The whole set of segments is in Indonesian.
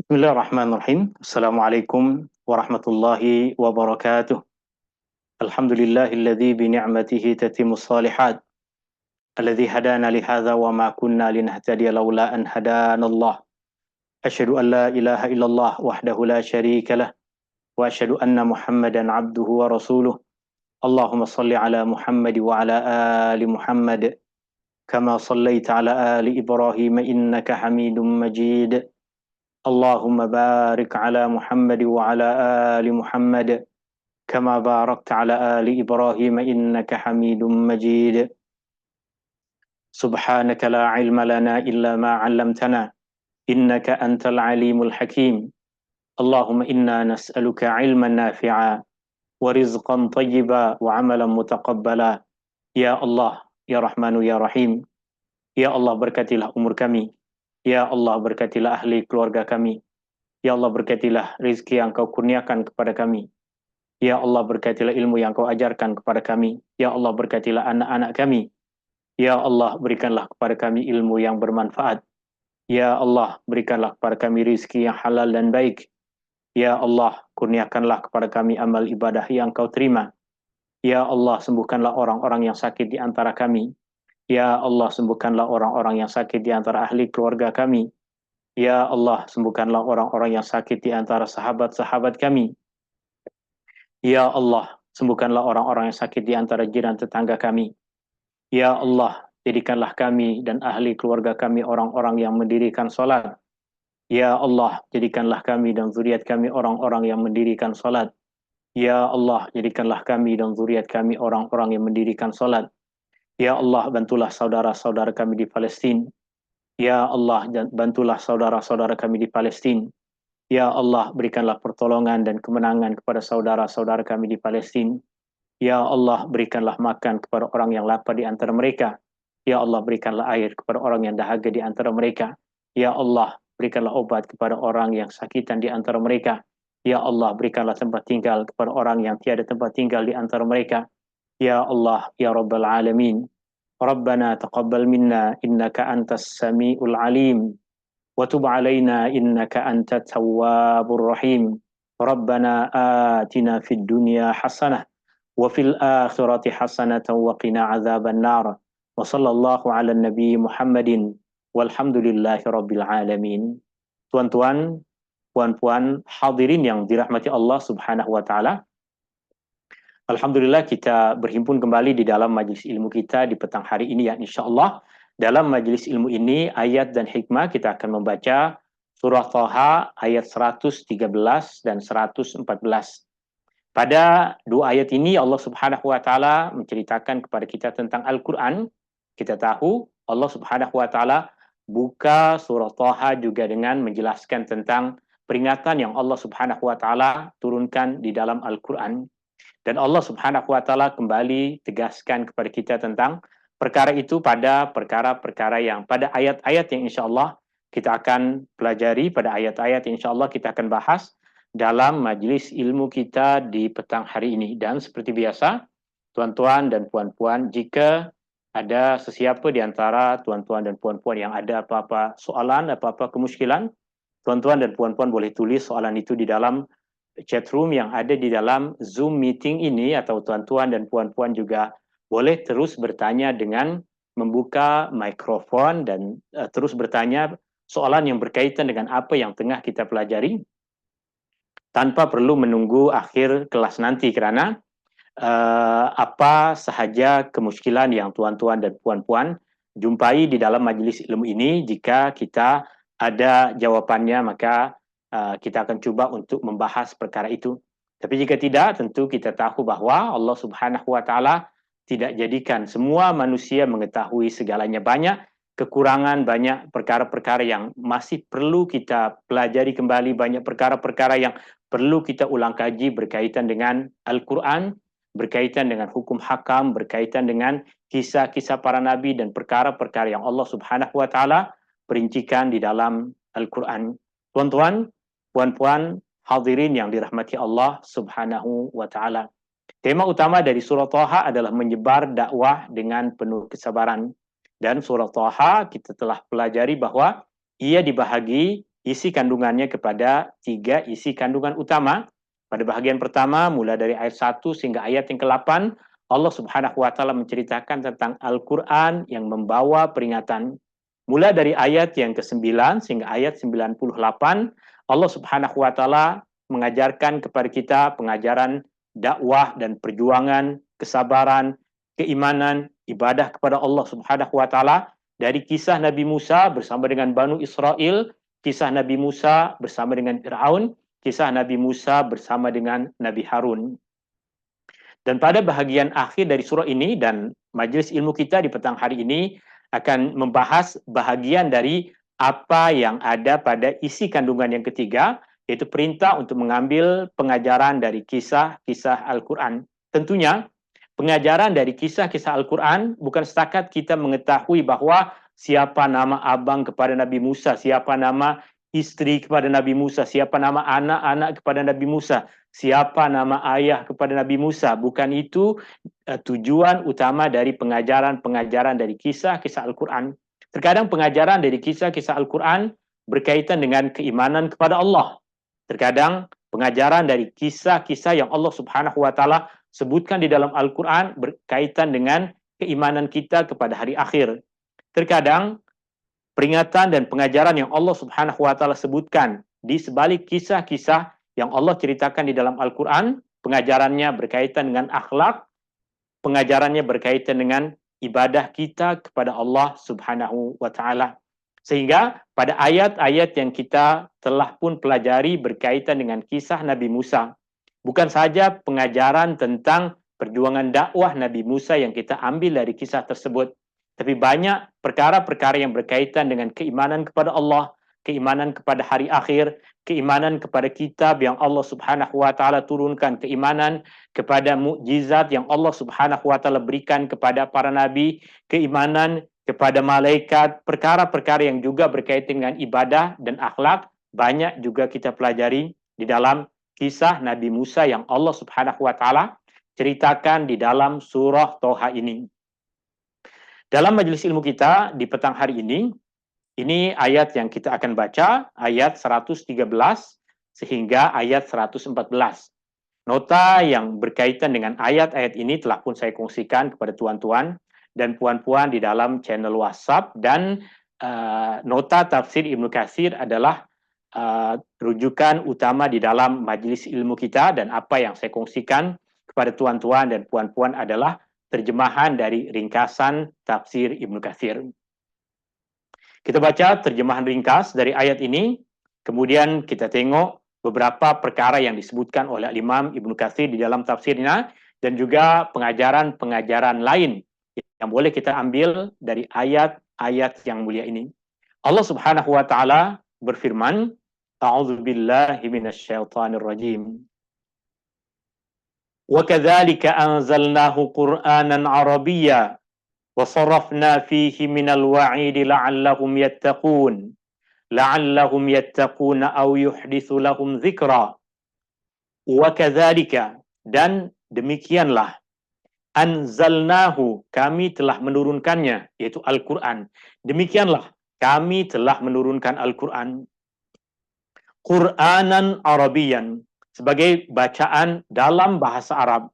Bismillahirrahmanirrahim. Assalamualaikum warahmatullahi wabarakatuh. Alhamdulillahilladzi bi ni'matihi tatimmus shalihat. Alladzi hadana li hadza wa ma kunna linahtadiya laula an hadanallah. Asyhadu an la ilaha illallah wahdahu la syarika lah wa asyhadu anna Muhammadan abduhu wa rasuluh. Allahumma shalli ala Muhammad wa ala ali Muhammad kama shallaita ala ali Ibrahim innaka Hamidum Majid. Allahumma barik ala Muhammad wa ala ali Muhammad kama barakta ala ali Ibrahim innaka Hamidum Majid. Subhanaka la ilma lana illa ma 'allamtana innaka antal alimul hakim. Allahumma inna nas'aluka ilman nafi'a wa rizqan tayyiba wa amalan mutaqabbala. Ya Allah, ya Rahmanu ya Rahim. Ya Allah, berkatilah umur kami. Ya Allah, berkatilah ahli keluarga kami. Ya Allah, berkatilah rizki yang kau kurniakan kepada kami. Ya Allah, berkatilah ilmu yang kau ajarkan kepada kami. Ya Allah, berkatilah anak-anak kami. Ya Allah, berikanlah kepada kami ilmu yang bermanfaat. Ya Allah, berikanlah kepada kami rizki yang halal dan baik. Ya Allah, kurniakanlah kepada kami amal ibadah yang kau terima. Ya Allah, sembuhkanlah orang-orang yang sakit di antara kami. Ya Allah, sembuhkanlah orang-orang yang sakit di antara ahli keluarga kami. Ya Allah, sembuhkanlah orang-orang yang sakit di antara sahabat-sahabat kami. Ya Allah, sembuhkanlah orang-orang yang sakit di antara jiran tetangga kami. Ya Allah, jadikanlah kami dan ahli keluarga kami orang-orang yang mendirikan salat. Ya Allah, jadikanlah kami dan zuriat kami orang-orang yang mendirikan salat. Ya Allah, jadikanlah kami dan zuriat kami orang-orang yang mendirikan salat. Ya Allah, bantulah saudara-saudara kami di Palestina. Ya Allah, bantulah saudara-saudara kami di Palestina. Ya Allah, berikanlah pertolongan dan kemenangan kepada saudara-saudara kami di Palestina. Ya Allah, berikanlah makan kepada orang yang lapar di antara mereka. Ya Allah, berikanlah air kepada orang yang dahaga di antara mereka. Ya Allah, berikanlah obat kepada orang yang sakitan di antara mereka. Ya Allah, berikanlah tempat tinggal kepada orang yang tiada tempat tinggal di antara mereka. Ya Allah, ya Rabbal Alamin. Rabbana taqabbal minna innaka antas sami'ul alim. Wa tub alaina innaka antat tawwabur rahim. Rabbana atina fid dunya hasanah wa fil akhirati hasanatan wa qina adzaban nar. Wa sallallahu ala nabi Muhammadin walhamdulillahi rabbil alamin. Tuan-tuan, puan-puan, hadirin yang dirahmati Allah Subhanahu wa taala. Alhamdulillah kita berhimpun kembali di dalam majlis ilmu kita di petang hari ini ya, insyaallah. Dalam majlis ilmu ini ayat dan hikmah kita akan membaca surah Thaha ayat 113 dan 114. Pada dua ayat ini Allah Subhanahu wa taala menceritakan kepada kita tentang Al-Qur'an. Kita tahu Allah Subhanahu wa taala buka surah Thaha juga dengan menjelaskan tentang peringatan yang Allah Subhanahu wa taala turunkan di dalam Al-Qur'an. Dan Allah Subhanahu wa taala kembali tegaskan kepada kita tentang perkara itu pada perkara-perkara yang pada ayat-ayat yang insyaallah kita akan pelajari, pada ayat-ayat yang insyaallah kita akan bahas dalam majlis ilmu kita di petang hari ini. Dan seperti biasa, tuan-tuan dan puan-puan, jika ada sesiapa di antara tuan-tuan dan puan-puan yang ada apa-apa soalan, apa-apa kemusykilan, tuan-tuan dan puan-puan boleh tulis soalan itu di dalam chat room yang ada di dalam Zoom meeting ini, atau tuan-tuan dan puan-puan juga boleh terus bertanya dengan membuka mikrofon dan terus bertanya soalan yang berkaitan dengan apa yang tengah kita pelajari tanpa perlu menunggu akhir kelas nanti, karena apa sahaja kemusykilan yang tuan-tuan dan puan-puan jumpai di dalam majlis ilmu ini, jika kita ada jawapannya maka kita akan coba untuk membahas perkara itu. Tapi jika tidak, tentu kita tahu bahwa Allah Subhanahu wa taala tidak jadikan semua manusia mengetahui segalanya. Banyak kekurangan, banyak perkara-perkara yang masih perlu kita pelajari kembali, banyak perkara-perkara yang perlu kita ulang kaji berkaitan dengan Al-Qur'an, berkaitan dengan hukum hakam, berkaitan dengan kisah-kisah para nabi dan perkara-perkara yang Allah Subhanahu wa taala perincikan di dalam Al-Qur'an. Tuan-tuan, puan-puan, hadirin yang dirahmati Allah Subhanahu wa taala. Tema utama dari surah Thaha adalah menyebar dakwah dengan penuh kesabaran. Dan surah Thaha kita telah pelajari bahwa ia dibahagi, isi kandungannya kepada 3 isi kandungan utama. Pada bahagian pertama, mulai dari ayat 1 sehingga ayat yang ke-8, Allah Subhanahu wa taala menceritakan tentang Al-Qur'an yang membawa peringatan. Mulai dari ayat yang ke-9 sehingga ayat 98, Allah Subhanahu wa taala mengajarkan kepada kita pengajaran dakwah dan perjuangan, kesabaran, keimanan, ibadah kepada Allah Subhanahu wa taala dari kisah Nabi Musa bersama dengan Banu Israel, kisah Nabi Musa bersama dengan Firaun, kisah Nabi Musa bersama dengan Nabi Harun. Dan pada bahagian akhir dari surah ini dan majelis ilmu kita di petang hari ini akan membahas bahagian dari apa yang ada pada isi kandungan yang ketiga, yaitu perintah untuk mengambil pengajaran dari kisah-kisah Al-Quran. Tentunya, pengajaran dari kisah-kisah Al-Quran bukan setakat kita mengetahui bahwa siapa nama abang kepada Nabi Musa, siapa nama istri kepada Nabi Musa, siapa nama anak-anak kepada Nabi Musa, siapa nama ayah kepada Nabi Musa. Bukan itu tujuan utama dari pengajaran-pengajaran dari kisah-kisah Al-Quran. Terkadang pengajaran dari kisah-kisah Al-Quran berkaitan dengan keimanan kepada Allah. Terkadang pengajaran dari kisah-kisah yang Allah Subhanahu wa taala sebutkan di dalam Al-Quran berkaitan dengan keimanan kita kepada hari akhir. Terkadang peringatan dan pengajaran yang Allah Subhanahu wa taala sebutkan di sebalik kisah-kisah yang Allah ceritakan di dalam Al-Quran, pengajarannya berkaitan dengan akhlak, pengajarannya berkaitan dengan ibadah kita kepada Allah Subhanahu wa taala. Sehingga pada ayat-ayat yang kita telah pun pelajari berkaitan dengan kisah Nabi Musa, bukan saja pengajaran tentang perjuangan dakwah Nabi Musa yang kita ambil dari kisah tersebut, tapi banyak perkara-perkara yang berkaitan dengan keimanan kepada Allah, keimanan kepada hari akhir, keimanan kepada kitab yang Allah Subhanahu wa taala turunkan, keimanan kepada mukjizat yang Allah Subhanahu wa taala berikan kepada para nabi, keimanan kepada malaikat, perkara-perkara yang juga berkaitan dengan ibadah dan akhlak, banyak juga kita pelajari di dalam kisah Nabi Musa yang Allah Subhanahu wa taala ceritakan di dalam surah Toha ini. Dalam majelis ilmu kita di petang hari ini ayat yang kita akan baca, ayat 113 sehingga ayat 114. Nota yang berkaitan dengan ayat-ayat ini telah pun saya kongsikan kepada tuan-tuan dan puan-puan di dalam channel WhatsApp, dan nota tafsir Ibnu Katsir adalah rujukan utama di dalam majelis ilmu kita, dan apa yang saya kongsikan kepada tuan-tuan dan puan-puan adalah terjemahan dari ringkasan tafsir Ibnu Katsir. Kita baca terjemahan ringkas dari ayat ini, kemudian kita tengok beberapa perkara yang disebutkan oleh Imam Ibnu Katsir di dalam tafsirnya, dan juga pengajaran-pengajaran lain yang boleh kita ambil dari ayat-ayat yang mulia ini. Allah Subhanahu wa taala berfirman, A'udzubillahi minasyaitonir rajim. Wa kadzalika anzalnahu Qur'anan Arabiyya wa sarrafna fihi minal wa'idi la'allahum yattaquna aw yuhditsu lahum dzikra. Wa kadzalika, dan demikianlah, anzalnahu, kami telah menurunkannya, yaitu Al-Quran. Demikianlah, kami telah menurunkan Al-Quran. Qur'anan Arabiyan, sebagai bacaan dalam bahasa Arab.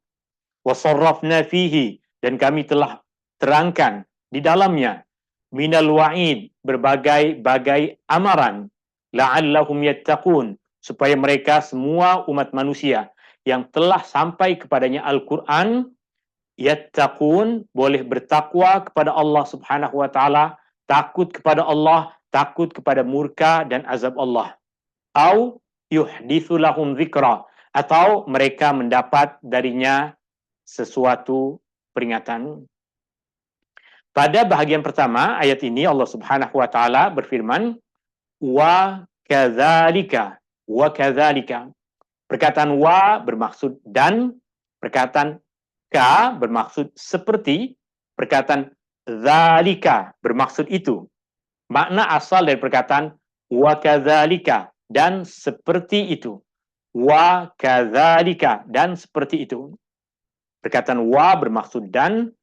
Wasarrafna fihi, dan kami telah terangkan di dalamnya, minal wa'id, berbagai-bagai amaran, la'allahum yattaqun, supaya mereka semua umat manusia yang telah sampai kepadanya Al-Quran, yattaqun, boleh bertakwa kepada Allah Subhanahu wa taala, takut kepada Allah, takut kepada murka dan azab Allah. Au yuhditsu lahum dzikra, atau mereka mendapat darinya sesuatu peringatan. Pada bahagian pertama ayat ini Allah Subhanahu wa taala berfirman, wa kadzalika, wa kadzalika. Perkataan wa bermaksud dan, perkataan ka bermaksud seperti, perkataan dzalika bermaksud itu. Makna asal dari perkataan wa kadzalika, dan seperti itu. Wa kadzalika, dan seperti itu. Perkataan wa bermaksud dan,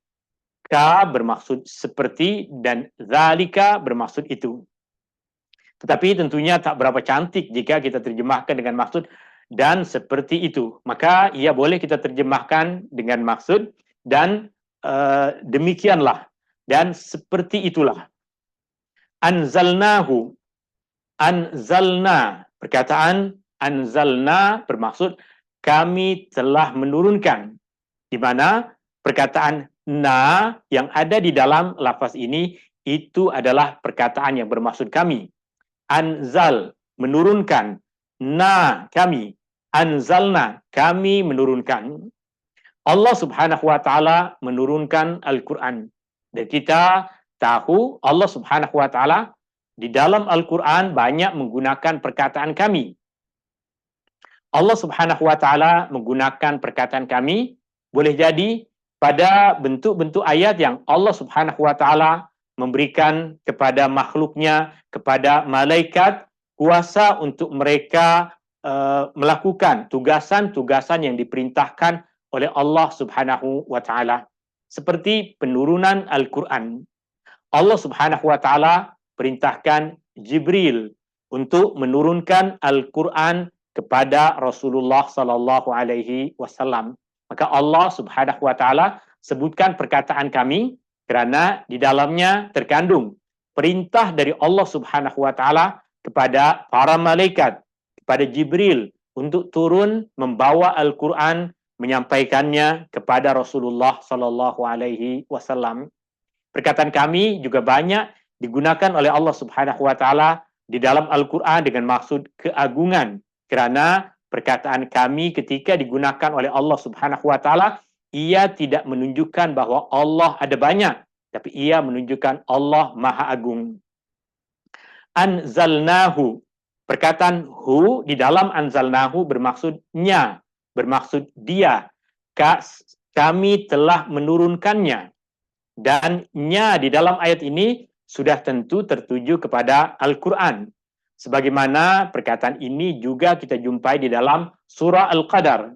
ka bermaksud seperti, dan dzalika bermaksud itu. Tetapi tentunya tak berapa cantik jika kita terjemahkan dengan maksud dan seperti itu. Maka ia boleh kita terjemahkan dengan maksud dan demikianlah dan seperti itulah. Anzalnahu, anzalna, perkataan anzalna bermaksud kami telah menurunkan, di mana perkataan na yang ada di dalam lafaz ini itu adalah perkataan yang bermaksud kami. Anzal, menurunkan. Na, kami. Anzalna, kami menurunkan. Allah Subhanahu wa taala menurunkan Al-Qur'an. Dan kita tahu Allah Subhanahu wa taala di dalam Al-Qur'an banyak menggunakan perkataan kami. Allah Subhanahu wa taala menggunakan perkataan kami boleh jadi pada bentuk-bentuk ayat yang Allah Subhanahu wa taala memberikan kepada makhluknya, kepada malaikat, kuasa untuk mereka melakukan tugasan-tugasan yang diperintahkan oleh Allah Subhanahu wa taala. Seperti penurunan Al-Qur'an. Allah Subhanahu wa taala perintahkan Jibril untuk menurunkan Al-Qur'an kepada Rasulullah sallallahu alaihi wasallam. Maka Allah Subhanahu wa taala sebutkan perkataan kami kerana di dalamnya terkandung perintah dari Allah Subhanahu wa taala kepada para malaikat, kepada Jibril untuk turun membawa Al-Qur'an, menyampaikannya kepada Rasulullah sallallahu alaihi wasallam. Perkataan kami juga banyak digunakan oleh Allah Subhanahu wa taala di dalam Al-Qur'an dengan maksud keagungan, kerana perkataan kami ketika digunakan oleh Allah Subhanahu wa taala, ia tidak menunjukkan bahawa Allah ada banyak, tapi ia menunjukkan Allah Maha Agung. Anzalnahu, perkataan hu di dalam anzalnahu bermaksudnya, bermaksud dia. Kami telah menurunkannya. Dan nya di dalam ayat ini sudah tentu tertuju kepada Al-Quran. Sebagaimana perkataan ini juga kita jumpai di dalam surah Al-Qadar,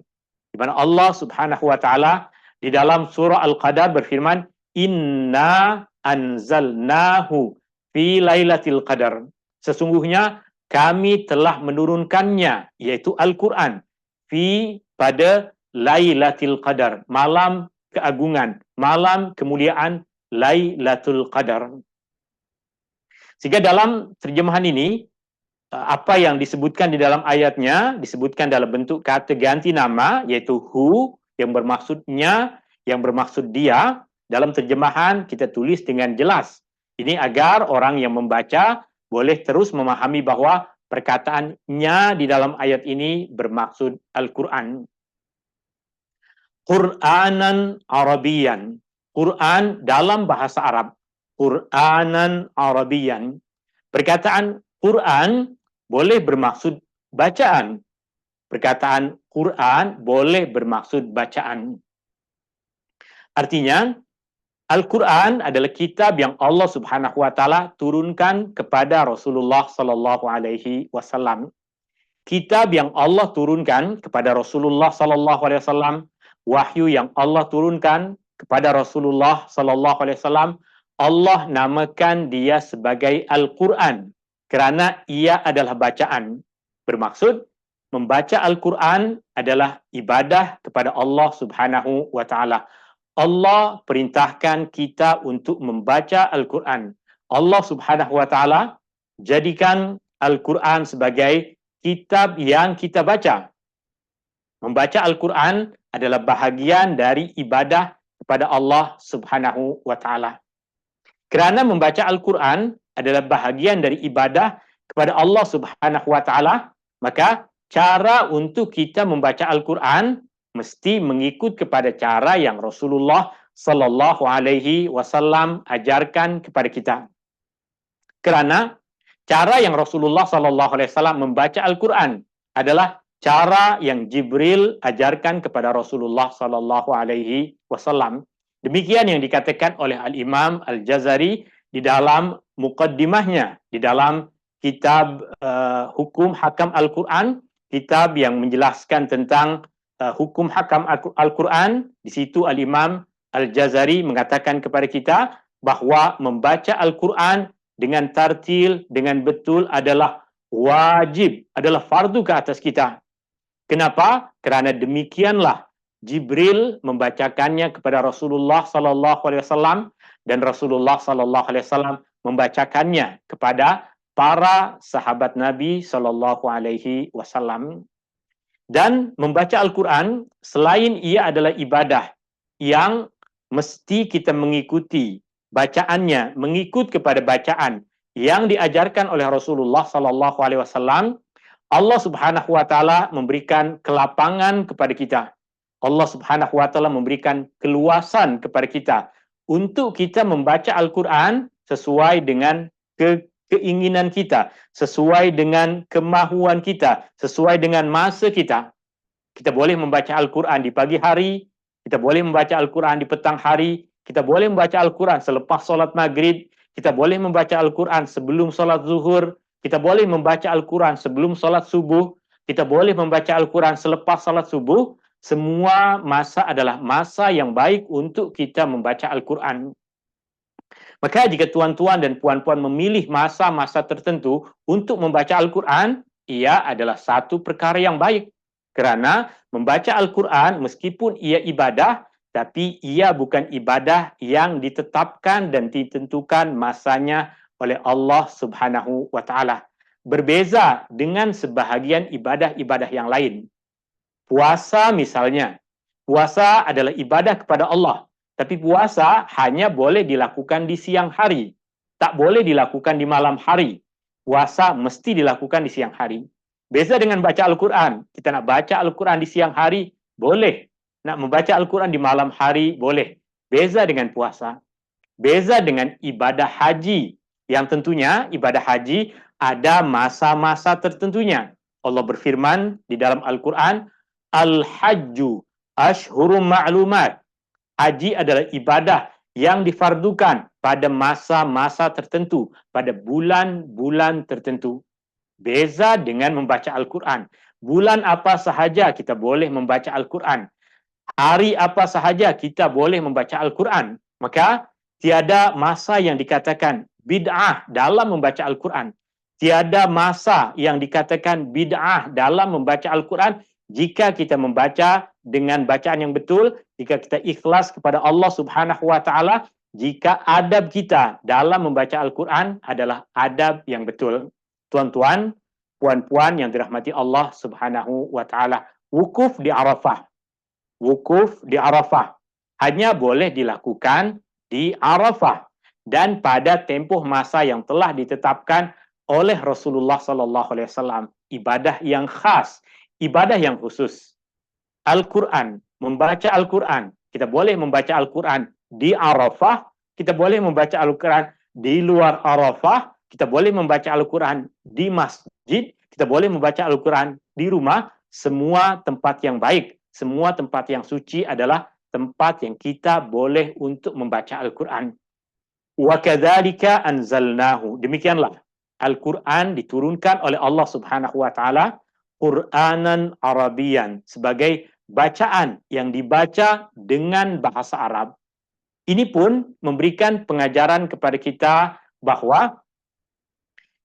di mana Allah Subhanahu wa taala di dalam surah Al-Qadar berfirman, "Inna anzalnahu fi lailatul qadar." Sesungguhnya kami telah menurunkannya, yaitu Al-Quran, pada Lailatul Qadar, malam keagungan, malam kemuliaan Lailatul Qadar. Sehingga dalam terjemahan ini, apa yang disebutkan di dalam ayatnya disebutkan dalam bentuk kata ganti nama, yaitu hu yang bermaksudnya, yang bermaksud dia. Dalam terjemahan kita tulis dengan jelas. Ini agar orang yang membaca boleh terus memahami bahawa perkataannya di dalam ayat ini bermaksud Al-Quran. Qur'anan Arabiyan, Quran dalam bahasa Arab. Qur'anan Arabiyan. Perkataan Quran boleh bermaksud bacaan. Perkataan Quran boleh bermaksud bacaan. Artinya, Al-Quran adalah kitab yang Allah Subhanahu wa taala turunkan kepada Rasulullah sallallahu alaihi wasallam. Kitab yang Allah turunkan kepada Rasulullah sallallahu alaihi wasallam, wahyu yang Allah turunkan kepada Rasulullah sallallahu alaihi wasallam, Allah namakan dia sebagai Al-Quran kerana ia adalah bacaan. Bermaksud membaca Al-Quran adalah ibadah kepada Allah Subhanahu wa taala. Allah perintahkan kita untuk membaca Al-Quran. Allah Subhanahu wa taala jadikan Al-Quran sebagai kitab yang kita baca. Membaca Al-Quran adalah bahagian dari ibadah kepada Allah Subhanahu wa taala. Kerana membaca Al-Quran adalah bahagian dari ibadah kepada Allah Subhanahu wa taala, maka cara untuk kita membaca Al-Quran mesti mengikut kepada cara yang Rasulullah sallallahu alaihi wasallam ajarkan kepada kita. Kerana cara yang Rasulullah sallallahu alaihi wasallam membaca Al-Quran adalah cara yang Jibril ajarkan kepada Rasulullah sallallahu alaihi wasallam. Demikian yang dikatakan oleh Al-Imam Al-Jazari di dalam muqaddimahnya, di dalam kitab Hukum Hakam Al-Quran, kitab yang menjelaskan tentang hukum hakam Al-Quran. Di situ Al-Imam Al-Jazari mengatakan kepada kita bahawa membaca Al-Quran dengan tartil, dengan betul adalah wajib, adalah fardu ke atas kita. Kenapa? Kerana demikianlah Jibril membacakannya kepada Rasulullah sallallahu alaihi wasallam dan Rasulullah sallallahu alaihi wasallam membacakannya kepada para sahabat Nabi sallallahu alaihi wasallam. Dan membaca Al-Quran selain ia adalah ibadah yang mesti kita mengikuti bacaannya, mengikut kepada bacaan yang diajarkan oleh Rasulullah sallallahu alaihi wasallam, Allah Subhanahu wa taala memberikan kelapangan kepada kita. Allah Subhanahu wa taala memberikan keluasan kepada kita untuk kita membaca Al-Quran sesuai dengan keinginan kita, sesuai dengan kemahuan kita, sesuai dengan masa kita. Kita boleh membaca Al-Quran di pagi hari, kita boleh membaca Al-Quran di petang hari, kita boleh membaca Al-Quran selepas solat maghrib, kita boleh membaca Al-Quran sebelum solat zuhur, kita boleh membaca Al-Quran sebelum solat subuh, kita boleh membaca Al-Quran selepas solat subuh. Semua masa adalah masa yang baik untuk kita membaca Al-Quran. Maka jika tuan-tuan dan puan-puan memilih masa-masa tertentu untuk membaca Al-Quran, ia adalah satu perkara yang baik. Kerana membaca Al-Quran meskipun ia ibadah, tapi ia bukan ibadah yang ditetapkan dan ditentukan masanya oleh Allah Subhanahu wa taala. Berbeza dengan sebahagian ibadah-ibadah yang lain. Puasa misalnya. Puasa adalah ibadah kepada Allah. Tapi puasa hanya boleh dilakukan di siang hari. Tak boleh dilakukan di malam hari. Puasa mesti dilakukan di siang hari. Beza dengan baca Al-Quran. Kita nak baca Al-Quran di siang hari, boleh. Nak membaca Al-Quran di malam hari, boleh. Beza dengan puasa. Beza dengan ibadah haji. Yang tentunya ibadah haji ada masa-masa tertentunya. Allah berfirman di dalam Al-Quran, Al-Hajju Ashhurum Ma'lumat. Haji adalah ibadah yang difardukan pada masa-masa tertentu, pada bulan-bulan tertentu. Beza dengan membaca Al-Quran. Bulan apa sahaja kita boleh membaca Al-Quran. Hari apa sahaja kita boleh membaca Al-Quran. Maka tiada masa yang dikatakan bid'ah dalam membaca Al-Quran. Tiada masa yang dikatakan bid'ah dalam membaca Al-Quran jika kita membaca dengan bacaan yang betul, jika kita ikhlas kepada Allah Subhanahu wa taala, jika adab kita dalam membaca Al-Quran adalah adab yang betul. Tuan-tuan, puan-puan yang dirahmati Allah Subhanahu wa taala, wukuf di Arafah. Wukuf di Arafah hanya boleh dilakukan di Arafah dan pada tempoh masa yang telah ditetapkan oleh Rasulullah sallallahu alaihi wasallam. Ibadah yang khas, ibadah yang khusus. Al-Quran, membaca Al-Quran. Kita boleh membaca Al-Quran di Arafah, kita boleh membaca Al-Quran di luar Arafah, kita boleh membaca Al-Quran di masjid, kita boleh membaca Al-Quran di rumah. Semua tempat yang baik, semua tempat yang suci adalah tempat yang kita boleh untuk membaca Al-Quran. Wa kadzalika anzalnahu. Demikianlah Al-Quran diturunkan oleh Allah Subhanahu wa taala Qur'anan Arabian sebagai bacaan yang dibaca dengan bahasa Arab. Ini pun memberikan pengajaran kepada kita bahawa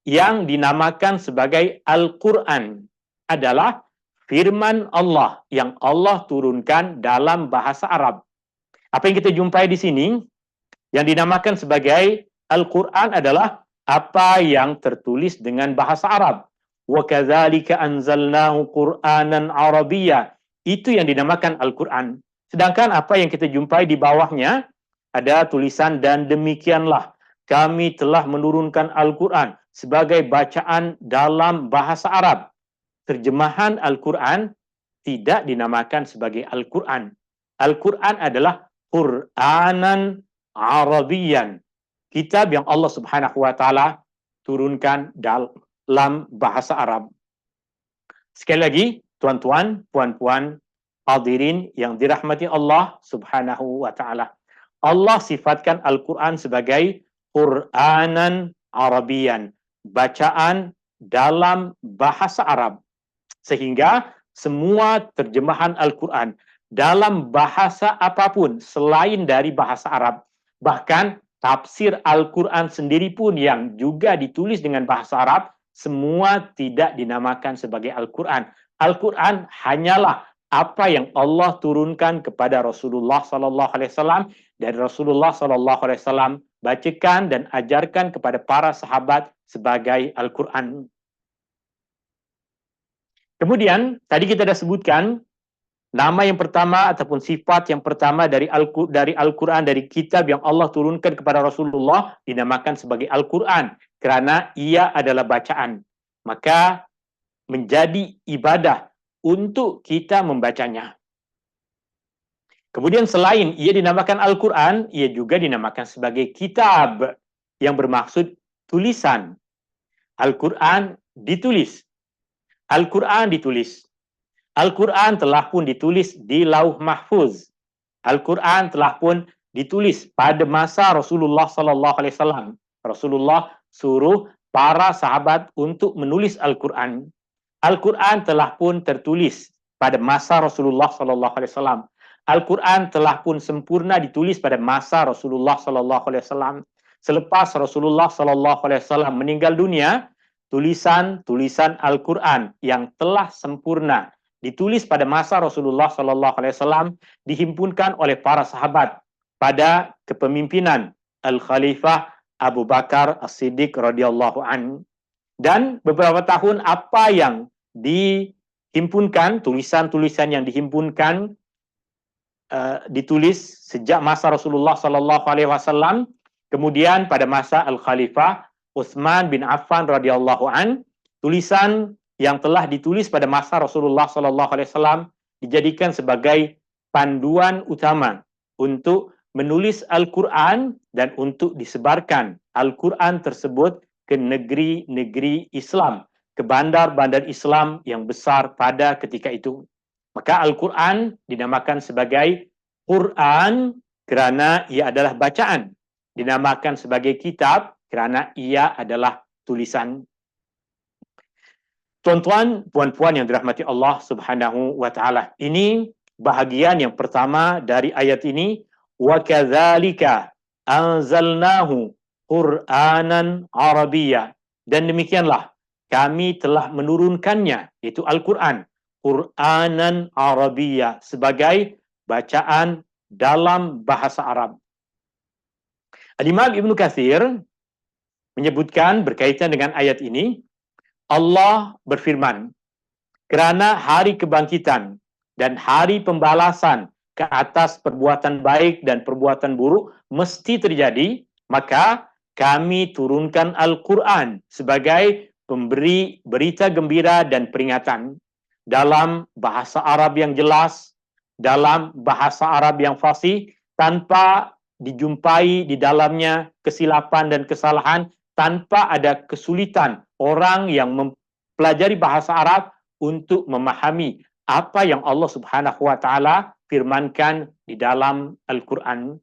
yang dinamakan sebagai Al-Quran adalah firman Allah yang Allah turunkan dalam bahasa Arab. Apa yang kita jumpai di sini, yang dinamakan sebagai Al-Quran adalah apa yang tertulis dengan bahasa Arab. Wa kadzalika anzalnahu Qur'anan Arabiyya. Itu yang dinamakan Al-Quran. Sedangkan apa yang kita jumpai di bawahnya, ada tulisan dan demikianlah kami telah menurunkan Al-Quran sebagai bacaan dalam bahasa Arab. Terjemahan Al-Quran tidak dinamakan sebagai Al-Quran. Al-Quran adalah Qur'anan Arabiyan. Kitab yang Allah Subhanahu wa taala turunkan dalam bahasa Arab. Sekali lagi, tuan-tuan, puan-puan, hadirin yang dirahmati Allah Subhanahu wa taala. Allah sifatkan Al-Quran sebagai Qur'anan Arabiyan, bacaan dalam bahasa Arab. Sehingga semua terjemahan Al-Quran dalam bahasa apapun selain dari bahasa Arab, bahkan tafsir Al-Quran sendiri pun yang juga ditulis dengan bahasa Arab, semua tidak dinamakan sebagai Al-Quran. Al-Quran hanyalah apa yang Allah turunkan kepada Rasulullah Sallallahu Alaihi Wasallam, dan Rasulullah Sallallahu Alaihi Wasallam bacakan dan ajarkan kepada para sahabat sebagai Al-Quran. Kemudian tadi kita dah sebutkan nama yang pertama ataupun sifat yang pertama dari Al-Quran, dari kitab yang Allah turunkan kepada Rasulullah, dinamakan sebagai Al-Quran kerana ia adalah bacaan. Maka menjadi ibadah untuk kita membacanya. Kemudian selain ia dinamakan Al-Quran, ia juga dinamakan sebagai kitab yang bermaksud tulisan. Al-Quran ditulis. Al-Quran ditulis. Al-Quran telah pun ditulis di Lauh Mahfuz. Al-Quran telah pun ditulis pada masa Rasulullah Sallallahu Alaihi Wasallam. Rasulullah suruh para sahabat untuk menulis Al-Quran. Al-Quran telah pun tertulis pada masa Rasulullah Sallallahu Alaihi Wasallam. Al-Quran telah pun sempurna ditulis pada masa Rasulullah Sallallahu Alaihi Wasallam. Selepas Rasulullah Sallallahu Alaihi Wasallam meninggal dunia, tulisan-tulisan Al-Quran yang telah sempurna ditulis pada masa Rasulullah Sallallahu Alaihi Wasallam dihimpunkan oleh para sahabat pada kepemimpinan Al-Khalifah Abu Bakar As-Siddiq radhiyallahu anhu. Dan beberapa tahun apa yang dihimpunkan, tulisan-tulisan yang dihimpunkan ditulis sejak masa Rasulullah Sallallahu Alaihi Wasallam, kemudian pada masa Al-Khalifah Utsman bin Affan radhiyallahu an, tulisan yang telah ditulis pada masa Rasulullah Sallallahu Alaihi Wasallam dijadikan sebagai panduan utama untuk menulis Al-Quran dan untuk disebarkan Al-Quran tersebut ke negeri-negeri Islam, ke bandar-bandar Islam yang besar pada ketika itu. Maka Al-Quran dinamakan sebagai Quran kerana ia adalah bacaan. Dinamakan sebagai kitab kerana ia adalah tulisan. Tuan-tuan, puan-puan yang dirahmati Allah Subhanahu wa taala. Ini bahagian yang pertama dari ayat ini, wa kadzalika anzalnahu Qur'anan Arabiyya. Dan demikianlah kami telah menurunkannya, yaitu Al-Quran, Qur'anan Arabiyya, sebagai bacaan dalam bahasa Arab. Al-Imam Ibnu Katsir menyebutkan berkaitan dengan ayat ini, Allah berfirman, kerana hari kebangkitan dan hari pembalasan ke atas perbuatan baik dan perbuatan buruk mesti terjadi, maka kami turunkan Al-Quran sebagai pemberi berita gembira dan peringatan dalam bahasa Arab yang jelas, dalam bahasa Arab yang fasih, tanpa dijumpai di dalamnya kesilapan dan kesalahan, tanpa ada kesulitan orang yang mempelajari bahasa Arab untuk memahami apa yang Allah Subhanahu wa taala firmankan di dalam Al-Quran.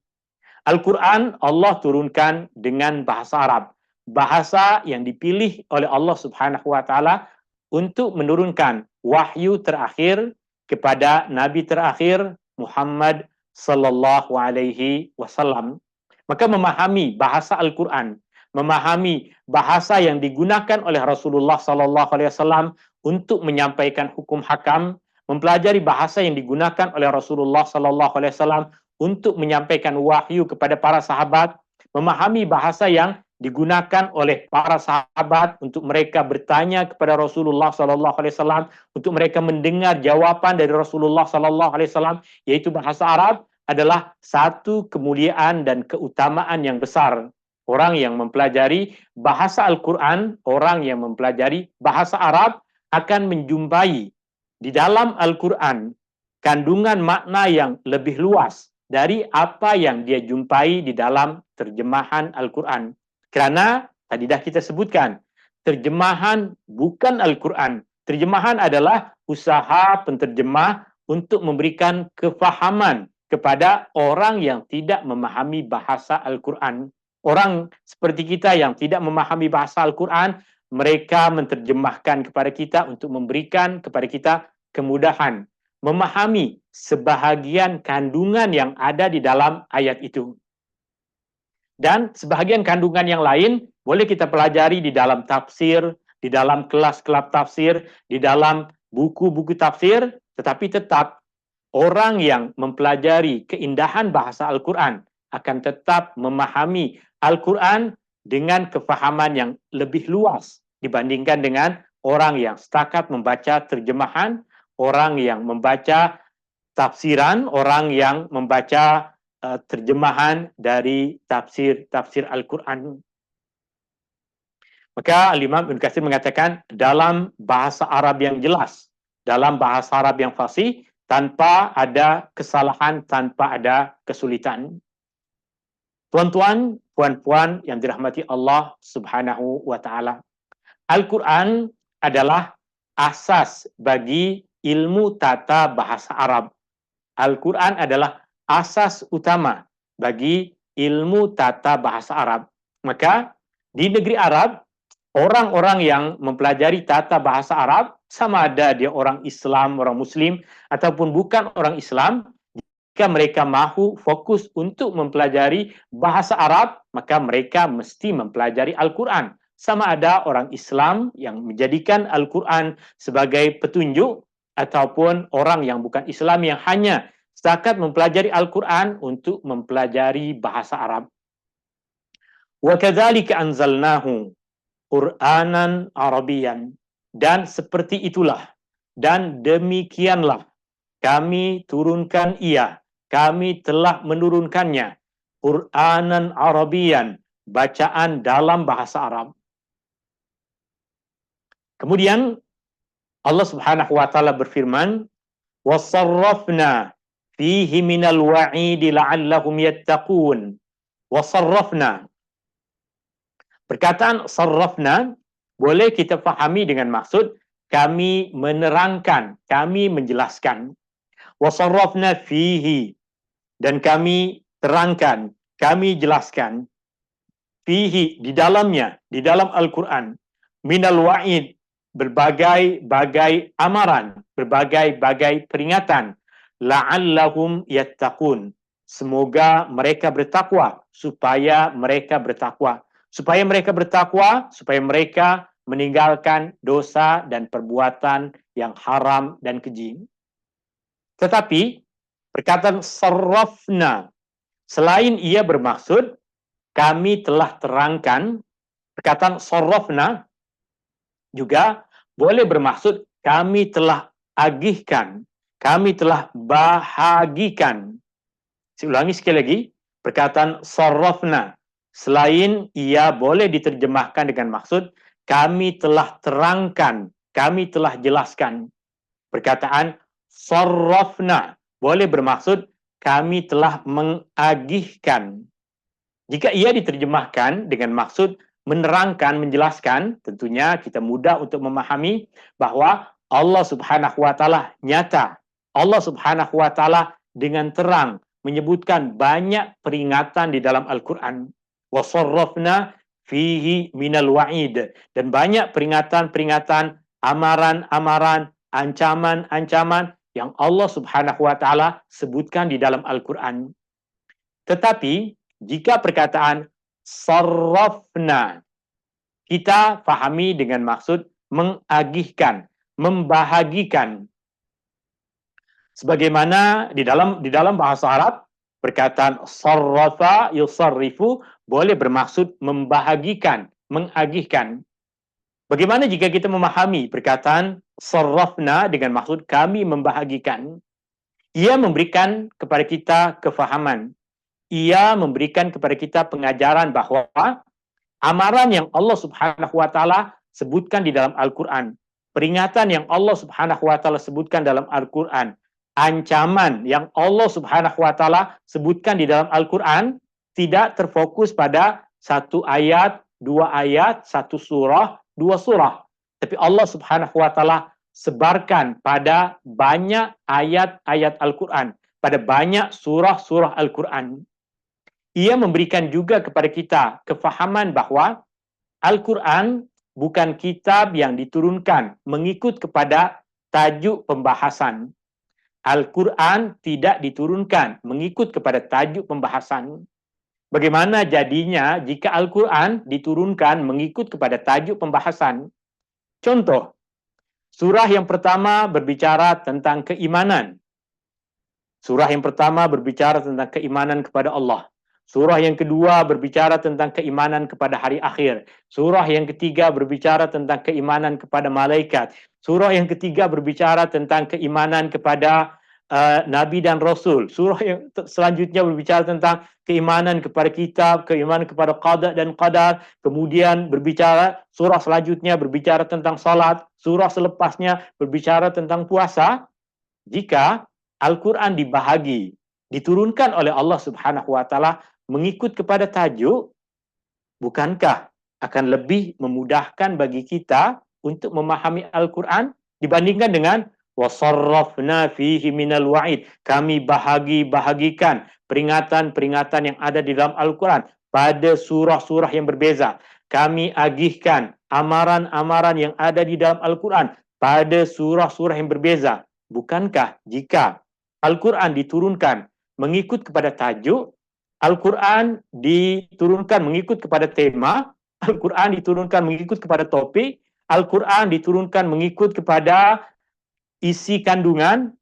Al-Quran Allah turunkan dengan bahasa Arab, bahasa yang dipilih oleh Allah Subhanahu wa taala untuk menurunkan wahyu terakhir kepada Nabi terakhir Muhammad sallallahu alaihi wasallam. Maka memahami bahasa Al-Quran, memahami bahasa yang digunakan oleh Rasulullah sallallahu alaihi wasallam untuk menyampaikan hukum hakam, mempelajari bahasa yang digunakan oleh Rasulullah sallallahu alaihi wasallam untuk menyampaikan wahyu kepada para sahabat, memahami bahasa yang digunakan oleh para sahabat untuk mereka bertanya kepada Rasulullah sallallahu alaihi wasallam, untuk mereka mendengar jawaban dari Rasulullah sallallahu alaihi wasallam, yaitu bahasa Arab, adalah satu kemuliaan dan keutamaan yang besar. Orang yang mempelajari bahasa Al-Quran, orang yang mempelajari bahasa Arab akan menjumpai di dalam Al-Quran kandungan makna yang lebih luas dari apa yang dia jumpai di dalam terjemahan Al-Quran. Kerana tadi dah kita sebutkan, terjemahan bukan Al-Quran. Terjemahan adalah usaha penterjemah untuk memberikan kefahaman kepada orang yang tidak memahami bahasa Al-Quran. Orang seperti kita yang tidak memahami bahasa Al-Quran, mereka menterjemahkan kepada kita untuk memberikan kepada kita kemudahan memahami sebahagian kandungan yang ada di dalam ayat itu. Dan sebahagian kandungan yang lain boleh kita pelajari di dalam tafsir, di dalam kelas-kelas tafsir, di dalam buku-buku tafsir, tetapi tetap orang yang mempelajari keindahan bahasa Al-Quran akan tetap memahami Al-Quran dengan kefahaman yang lebih luas dibandingkan dengan orang yang setakat membaca terjemahan, orang yang membaca tafsiran, orang yang membaca terjemahan dari tafsir Al-Quran. Maka Al-Imam Ibn Katsir mengatakan dalam bahasa Arab yang jelas, dalam bahasa Arab yang fasih, tanpa ada kesalahan, tanpa ada kesulitan. Tuan-tuan, puan-puan yang dirahmati Allah Subhanahu wa Ta'ala, Al-Quran adalah asas bagi ilmu tata bahasa Arab. Al-Quran adalah asas utama bagi ilmu tata bahasa Arab. Maka di negeri Arab, orang-orang yang mempelajari tata bahasa Arab, sama ada dia orang Islam, orang Muslim, ataupun bukan orang Islam, jika mereka mahu fokus untuk mempelajari bahasa Arab, maka mereka mesti mempelajari Al-Quran. Sama ada orang Islam yang menjadikan Al-Quran sebagai petunjuk, ataupun orang yang bukan Islam yang hanya setakat mempelajari Al-Quran untuk mempelajari bahasa Arab. Wa kadzalika anzalnahu Qur'anan Arabian, dan seperti itulah dan demikianlah kami turunkan ia, kami telah menurunkannya Qur'anan Arabian, bacaan dalam bahasa Arab. Kemudian Allah Subhanahu wa taala berfirman, "Wasarrafna fihi minal wa'idi la'allahum yattaqun." Wasarrafna. Perkataan sarrafna boleh kita fahami dengan maksud kami menerangkan, kami menjelaskan. Wasarrafna fihi, dan kami terangkan, kami jelaskan. Fihi, di dalam Al-Quran, minal wa'id, berbagai-bagai amaran, berbagai-bagai peringatan, la'allahum yattaqun, semoga mereka bertakwa, supaya mereka bertakwa. Supaya mereka bertakwa, supaya mereka meninggalkan dosa dan perbuatan yang haram dan keji. Tetapi, perkataan sarrafna, selain ia bermaksud, kami telah terangkan, perkataan sarrafna juga boleh bermaksud kami telah agihkan, kami telah bahagikan. Saya ulangi sekali lagi, perkataan sarrafna, selain ia boleh diterjemahkan dengan maksud kami telah terangkan, kami telah jelaskan. Perkataan sarrafna boleh bermaksud kami telah mengagihkan. Jika ia diterjemahkan dengan maksud menerangkan, menjelaskan, tentunya kita mudah untuk memahami bahwa Allah Subhanahu wa taala nyata. Allah Subhanahu wa taala dengan terang menyebutkan banyak peringatan di dalam Al-Qur'an. Wa sarrafna fihi minal wa'id, dan banyak peringatan-peringatan, amaran-amaran, ancaman-ancaman yang Allah Subhanahu wa taala sebutkan di dalam Al-Qur'an. Tetapi jika perkataan sarrafna kita fahami dengan maksud mengagihkan, membahagikan. Sebagaimana di dalam bahasa Arab, perkataan sarrafa yusarrifu boleh bermaksud membahagikan, mengagihkan. Bagaimana jika kita memahami perkataan sarrafna dengan maksud kami membahagikan? Ia memberikan kepada kita kefahaman. Ia memberikan kepada kita pengajaran bahwa amaran yang Allah Subhanahu wa taala sebutkan di dalam Al-Qur'an, peringatan yang Allah Subhanahu wa taala sebutkan dalam Al-Qur'an, ancaman yang Allah Subhanahu wa taala sebutkan di dalam Al-Qur'an tidak terfokus pada satu ayat, dua ayat, satu surah, dua surah. Tapi Allah Subhanahu wa taala sebarkan pada banyak ayat-ayat Al-Qur'an, pada banyak surah-surah Al-Qur'an. Ia memberikan juga kepada kita kefahaman bahwa Al-Quran bukan kitab yang diturunkan mengikut kepada tajuk pembahasan. Al-Quran tidak diturunkan mengikut kepada tajuk pembahasan. Bagaimana jadinya jika Al-Quran diturunkan mengikut kepada tajuk pembahasan? Contoh, surah yang pertama berbicara tentang keimanan. Surah yang pertama berbicara tentang keimanan kepada Allah. Surah yang kedua berbicara tentang keimanan kepada hari akhir. Surah yang ketiga berbicara tentang keimanan kepada malaikat. Surah yang ketiga berbicara tentang keimanan kepada Nabi dan Rasul. Surah yang selanjutnya berbicara tentang keimanan kepada kitab, keimanan kepada qada dan qadar. Kemudian berbicara, surah selanjutnya berbicara tentang salat. Surah selepasnya berbicara tentang puasa. Jika Al-Quran dibahagi, diturunkan oleh Allah Subhanahu wa Ta'ala mengikut kepada tajuk, bukankah akan lebih memudahkan bagi kita untuk memahami Al-Quran dibandingkan dengan wasarrafna fihi minal wa'id. Kami bahagikan peringatan-peringatan yang ada di dalam Al-Quran pada surah-surah yang berbeza. Kami agihkan amaran-amaran yang ada di dalam Al-Quran pada surah-surah yang berbeza. Bukankah jika Al-Quran diturunkan mengikut kepada tajuk, Al-Quran diturunkan mengikut kepada tema, Al-Quran diturunkan mengikut kepada topik, Al-Quran diturunkan mengikut kepada isi kandungan,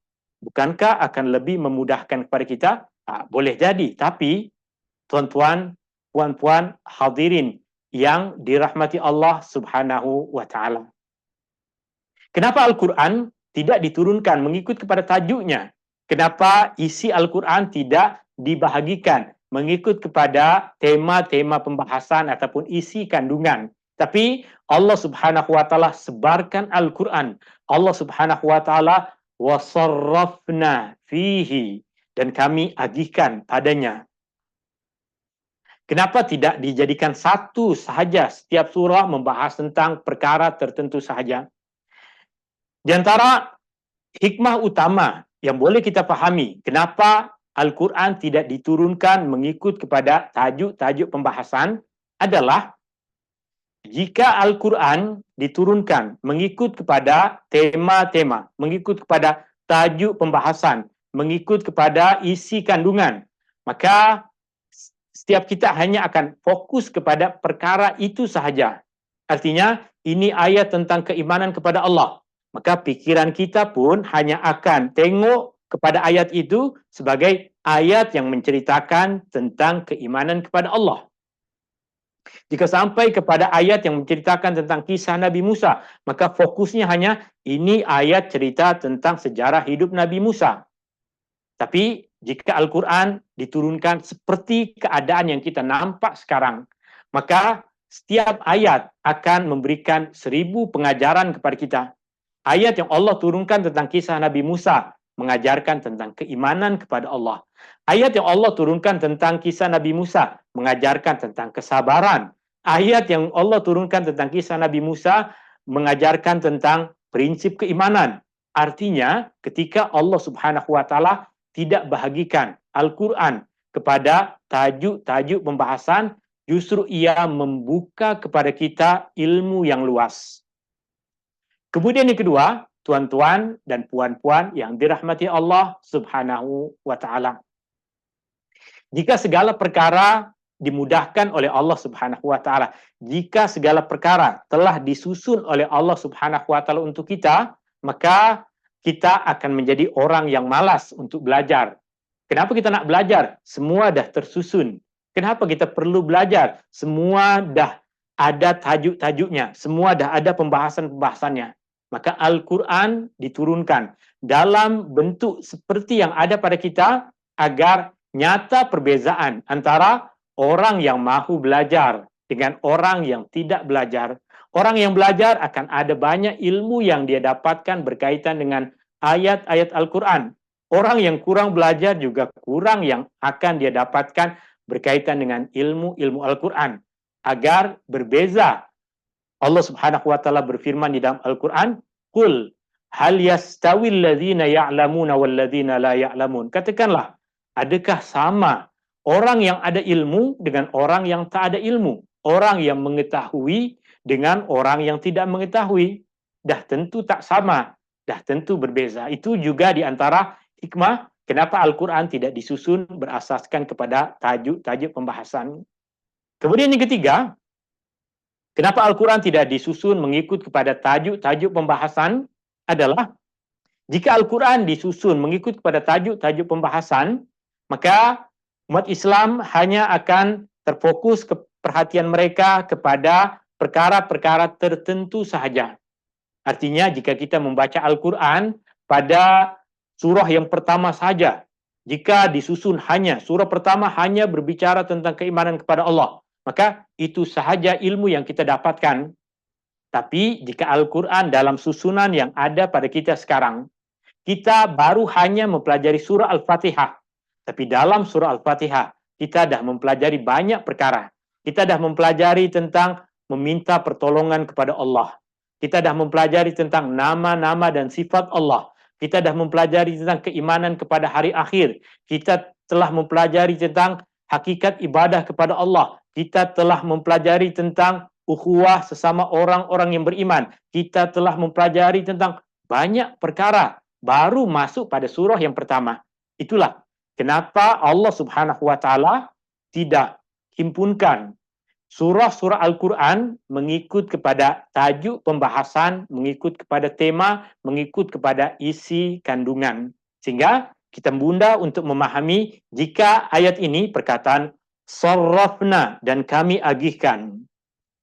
bukankah akan lebih memudahkan kepada kita? Boleh jadi, tapi tuan-tuan, puan-puan, hadirin yang dirahmati Allah Subhanahu wa Ta'ala. Kenapa Al-Quran tidak diturunkan mengikut kepada tajuknya? Kenapa isi Al-Quran tidak dibahagikan mengikut kepada tema-tema pembahasan ataupun isi kandungan? Tapi Allah Subhanahu wa Ta'ala sebarkan Al-Quran. Allah Subhanahu wa Ta'ala wasarrafna fihi, dan kami agihkan padanya. Kenapa tidak dijadikan satu sahaja, setiap surah membahas tentang perkara tertentu sahaja? Di antara hikmah utama yang boleh kita pahami kenapa Al-Quran tidak diturunkan mengikut kepada tajuk-tajuk pembahasan adalah jika Al-Quran diturunkan mengikut kepada tema-tema, mengikut kepada tajuk pembahasan, mengikut kepada isi kandungan, maka setiap kita hanya akan fokus kepada perkara itu sahaja. Artinya, ini ayat tentang keimanan kepada Allah. Maka pikiran kita pun hanya akan tengok kepada ayat itu sebagai ayat yang menceritakan tentang keimanan kepada Allah. Jika sampai kepada ayat yang menceritakan tentang kisah Nabi Musa, maka fokusnya hanya ini ayat cerita tentang sejarah hidup Nabi Musa. Tapi jika Al-Quran diturunkan seperti keadaan yang kita nampak sekarang, maka setiap ayat akan memberikan 1000 pengajaran kepada kita. Ayat yang Allah turunkan tentang kisah Nabi Musa mengajarkan tentang keimanan kepada Allah. Ayat yang Allah turunkan tentang kisah Nabi Musa mengajarkan tentang kesabaran. Ayat yang Allah turunkan tentang kisah Nabi Musa mengajarkan tentang prinsip keimanan. Artinya, ketika Allah Subhanahu wa Ta'ala tidak bahagikan Al-Quran kepada tajuk-tajuk pembahasan, justru ia membuka kepada kita ilmu yang luas. Kemudian yang kedua, tuan-tuan dan puan-puan yang dirahmati Allah Subhanahu wa Ta'ala. Jika segala perkara dimudahkan oleh Allah Subhanahu wa Ta'ala, jika segala perkara telah disusun oleh Allah Subhanahu wa Ta'ala untuk kita, maka kita akan menjadi orang yang malas untuk belajar. Kenapa kita nak belajar? Semua dah tersusun. Kenapa kita perlu belajar? Semua dah ada tajuk-tajuknya, semua dah ada pembahasan-pembahasannya. Maka Al-Quran diturunkan dalam bentuk seperti yang ada pada kita agar nyata perbezaan antara orang yang mahu belajar dengan orang yang tidak belajar. Orang yang belajar akan ada banyak ilmu yang dia dapatkan berkaitan dengan ayat-ayat Al-Quran. Orang yang kurang belajar juga kurang yang akan dia dapatkan berkaitan dengan ilmu-ilmu Al-Quran. Agar berbeza, Allah Subhanahu wa Ta'ala berfirman di dalam Al-Quran, "Qul hal yastawil ladzina ya'lamuna wal ladzina la ya'lamun." Katakanlah, adakah sama orang yang ada ilmu dengan orang yang tak ada ilmu? Orang yang mengetahui dengan orang yang tidak mengetahui? Dah tentu tak sama, dah tentu berbeza. Itu juga di antara hikmah Kenapa Al-Quran tidak disusun berasaskan kepada tajuk-tajuk pembahasan? Kemudian yang ketiga, kenapa Al-Quran tidak disusun mengikut kepada tajuk-tajuk pembahasan adalah jika Al-Quran disusun mengikut kepada tajuk-tajuk pembahasan, maka umat Islam hanya akan terfokus ke perhatian mereka kepada perkara-perkara tertentu sahaja. Artinya jika kita membaca Al-Quran pada surah yang pertama saja, jika disusun hanya surah pertama hanya berbicara tentang keimanan kepada Allah, maka itu sahaja ilmu yang kita dapatkan. Tapi jika Al-Quran dalam susunan yang ada pada kita sekarang, kita baru hanya mempelajari surah Al-Fatihah. Tapi dalam surah Al-Fatihah, kita dah mempelajari banyak perkara. Kita dah mempelajari tentang meminta pertolongan kepada Allah. Kita dah mempelajari tentang nama-nama dan sifat Allah. Kita dah mempelajari tentang keimanan kepada hari akhir. Kita telah mempelajari tentang hakikat ibadah kepada Allah. Kita telah mempelajari tentang ukhuwah sesama orang-orang yang beriman. Kita telah mempelajari tentang banyak perkara baru masuk pada surah yang pertama. Itulah kenapa Allah Subhanahu wa taala tidak himpunkan surah-surah Al-Quran mengikut kepada tajuk pembahasan, mengikut kepada tema, mengikut kepada isi kandungan. Sehingga kita mudah untuk memahami jika ayat ini perkataan sarrafna dan kami agihkan.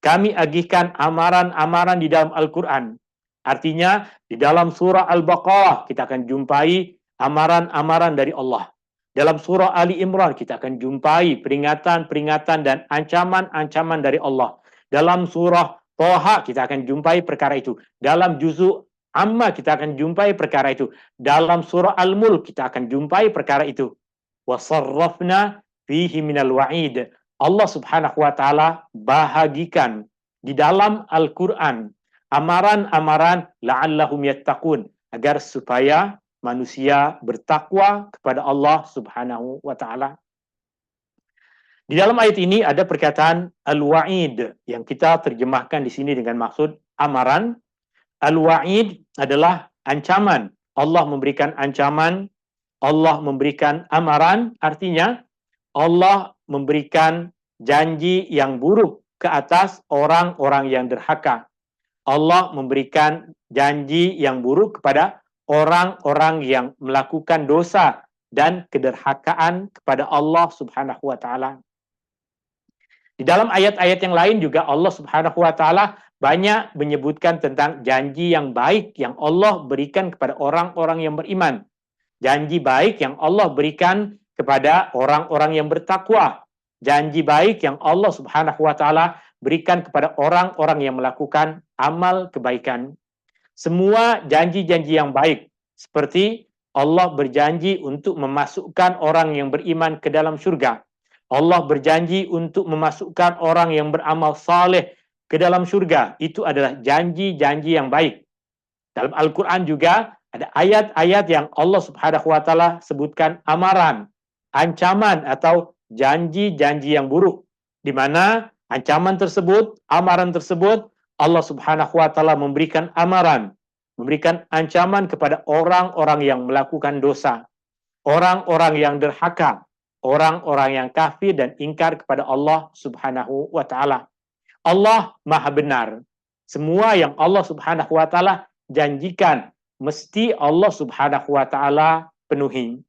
Kami agihkan amaran-amaran di dalam Al-Quran. Artinya di dalam surah Al-Baqarah kita akan jumpai amaran-amaran dari Allah. Dalam surah Ali Imran kita akan jumpai peringatan-peringatan dan ancaman-ancaman dari Allah. Dalam surah Thaha kita akan jumpai perkara itu. Dalam juzuk Amma kita akan jumpai perkara itu. Dalam surah Al-Mulk kita akan jumpai perkara itu. Wasarrafna fihi minal wa'id. Allah Subhanahu wa taala bahagikan di dalam Al-Qur'an amaran-amaran la'allahum yattaqun, agar supaya manusia bertakwa kepada Allah Subhanahu wa taala. Di dalam ayat ini ada perkataan al-wa'id yang kita terjemahkan di sini dengan maksud amaran. Al-wa'id adalah ancaman. Allah memberikan ancaman, Allah memberikan amaran, artinya Allah memberikan janji yang buruk ke atas orang-orang yang derhaka. Allah memberikan janji yang buruk kepada orang-orang yang melakukan dosa dan kederhakaan kepada Allah Subhanahu wa taala. Di dalam ayat-ayat yang lain juga Allah Subhanahu wa taala banyak menyebutkan tentang janji yang baik yang Allah berikan kepada orang-orang yang beriman. Janji baik yang Allah berikan kepada orang-orang yang bertakwa. Janji baik yang Allah Subhanahu wa taala berikan kepada orang-orang yang melakukan amal kebaikan. Semua janji-janji yang baik, seperti Allah berjanji untuk memasukkan orang yang beriman ke dalam syurga. Allah berjanji untuk memasukkan orang yang beramal saleh ke dalam syurga. Itu adalah janji-janji yang baik. Dalam Al-Quran juga ada ayat-ayat yang Allah Subhanahu wa taala sebutkan amaran, ancaman atau janji-janji yang buruk, di mana ancaman tersebut, amaran tersebut, Allah Subhanahu wa taala memberikan amaran, memberikan ancaman kepada orang-orang yang melakukan dosa, orang-orang yang derhaka, orang-orang yang kafir dan ingkar kepada Allah Subhanahu wa taala. Allah Maha benar. Semua yang Allah Subhanahu wa taala janjikan mesti Allah Subhanahu wa taala penuhi.